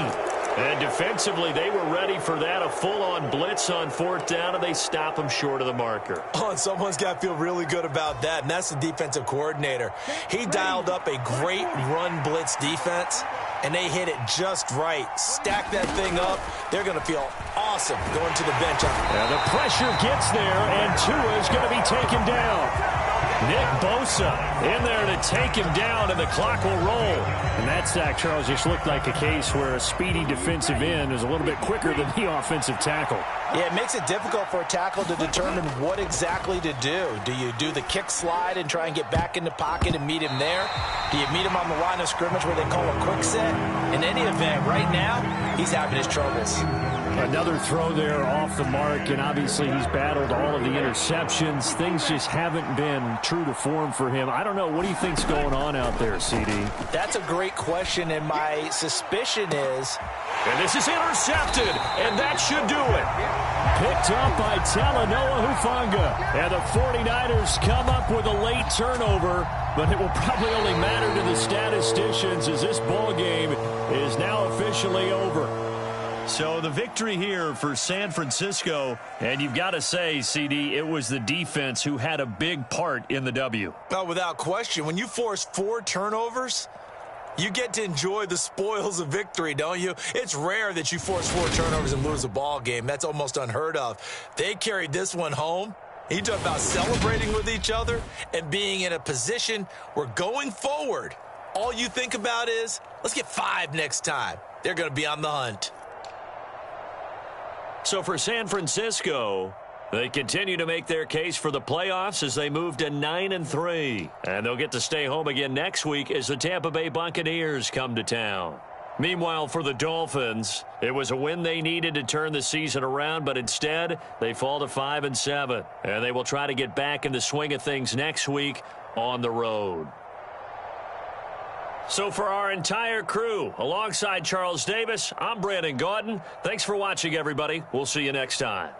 Speaker 2: And defensively, they were ready for that, a full-on blitz on 4th down, and they stop them short of the marker.
Speaker 7: Oh, and someone's got to feel really good about that, and that's the defensive coordinator. He dialed up a great run blitz defense, and they hit it just right. Stack that thing up. They're going to feel awesome going to the bench.
Speaker 3: And the pressure gets there, and Tua is going to be taken down. Nick Bosa in there to take him down, and the clock will roll. And that sack, Charles, just looked like a case where a speedy defensive end is a little bit quicker than the offensive tackle.
Speaker 7: Yeah, it makes it difficult for a tackle to determine what exactly to do. Do you do the kick slide and try and get back in the pocket and meet him there? Do you meet him on the line of scrimmage where they call a quick set? In any event, right now, he's having his troubles.
Speaker 3: Another throw there off the mark, and obviously he's battled all of the interceptions. Things just haven't been true to form for him. I don't know. What do you think's going on out there, CD?
Speaker 7: That's a great question, and my suspicion is...
Speaker 2: And this is intercepted, and that should do it.
Speaker 3: Picked up by Talanoa Hufanga. And the 49ers come up with a late turnover, but it will probably only matter to the statisticians as this ball game is now officially over.
Speaker 2: So the victory here for San Francisco, and you've got to say, CD, it was the defense who had a big part in the W.
Speaker 7: Oh, without question. When you force 4 turnovers, you get to enjoy the spoils of victory, don't you? It's rare that you force 4 turnovers and lose a ball game. That's almost unheard of. They carried this one home. You talk about celebrating with each other and being in a position where going forward, all you think about is, let's get 5 next time. They're going to be on the hunt.
Speaker 2: So for San Francisco, they continue to make their case for the playoffs as they move to 9-3. And they'll get to stay home again next week as the Tampa Bay Buccaneers come to town. Meanwhile, for the Dolphins, it was a win they needed to turn the season around, but instead, they fall to 5-7. And they will try to get back in the swing of things next week on the road. So for our entire crew, alongside Charles Davis, I'm Brandon Gaudin. Thanks for watching, everybody. We'll see you next time.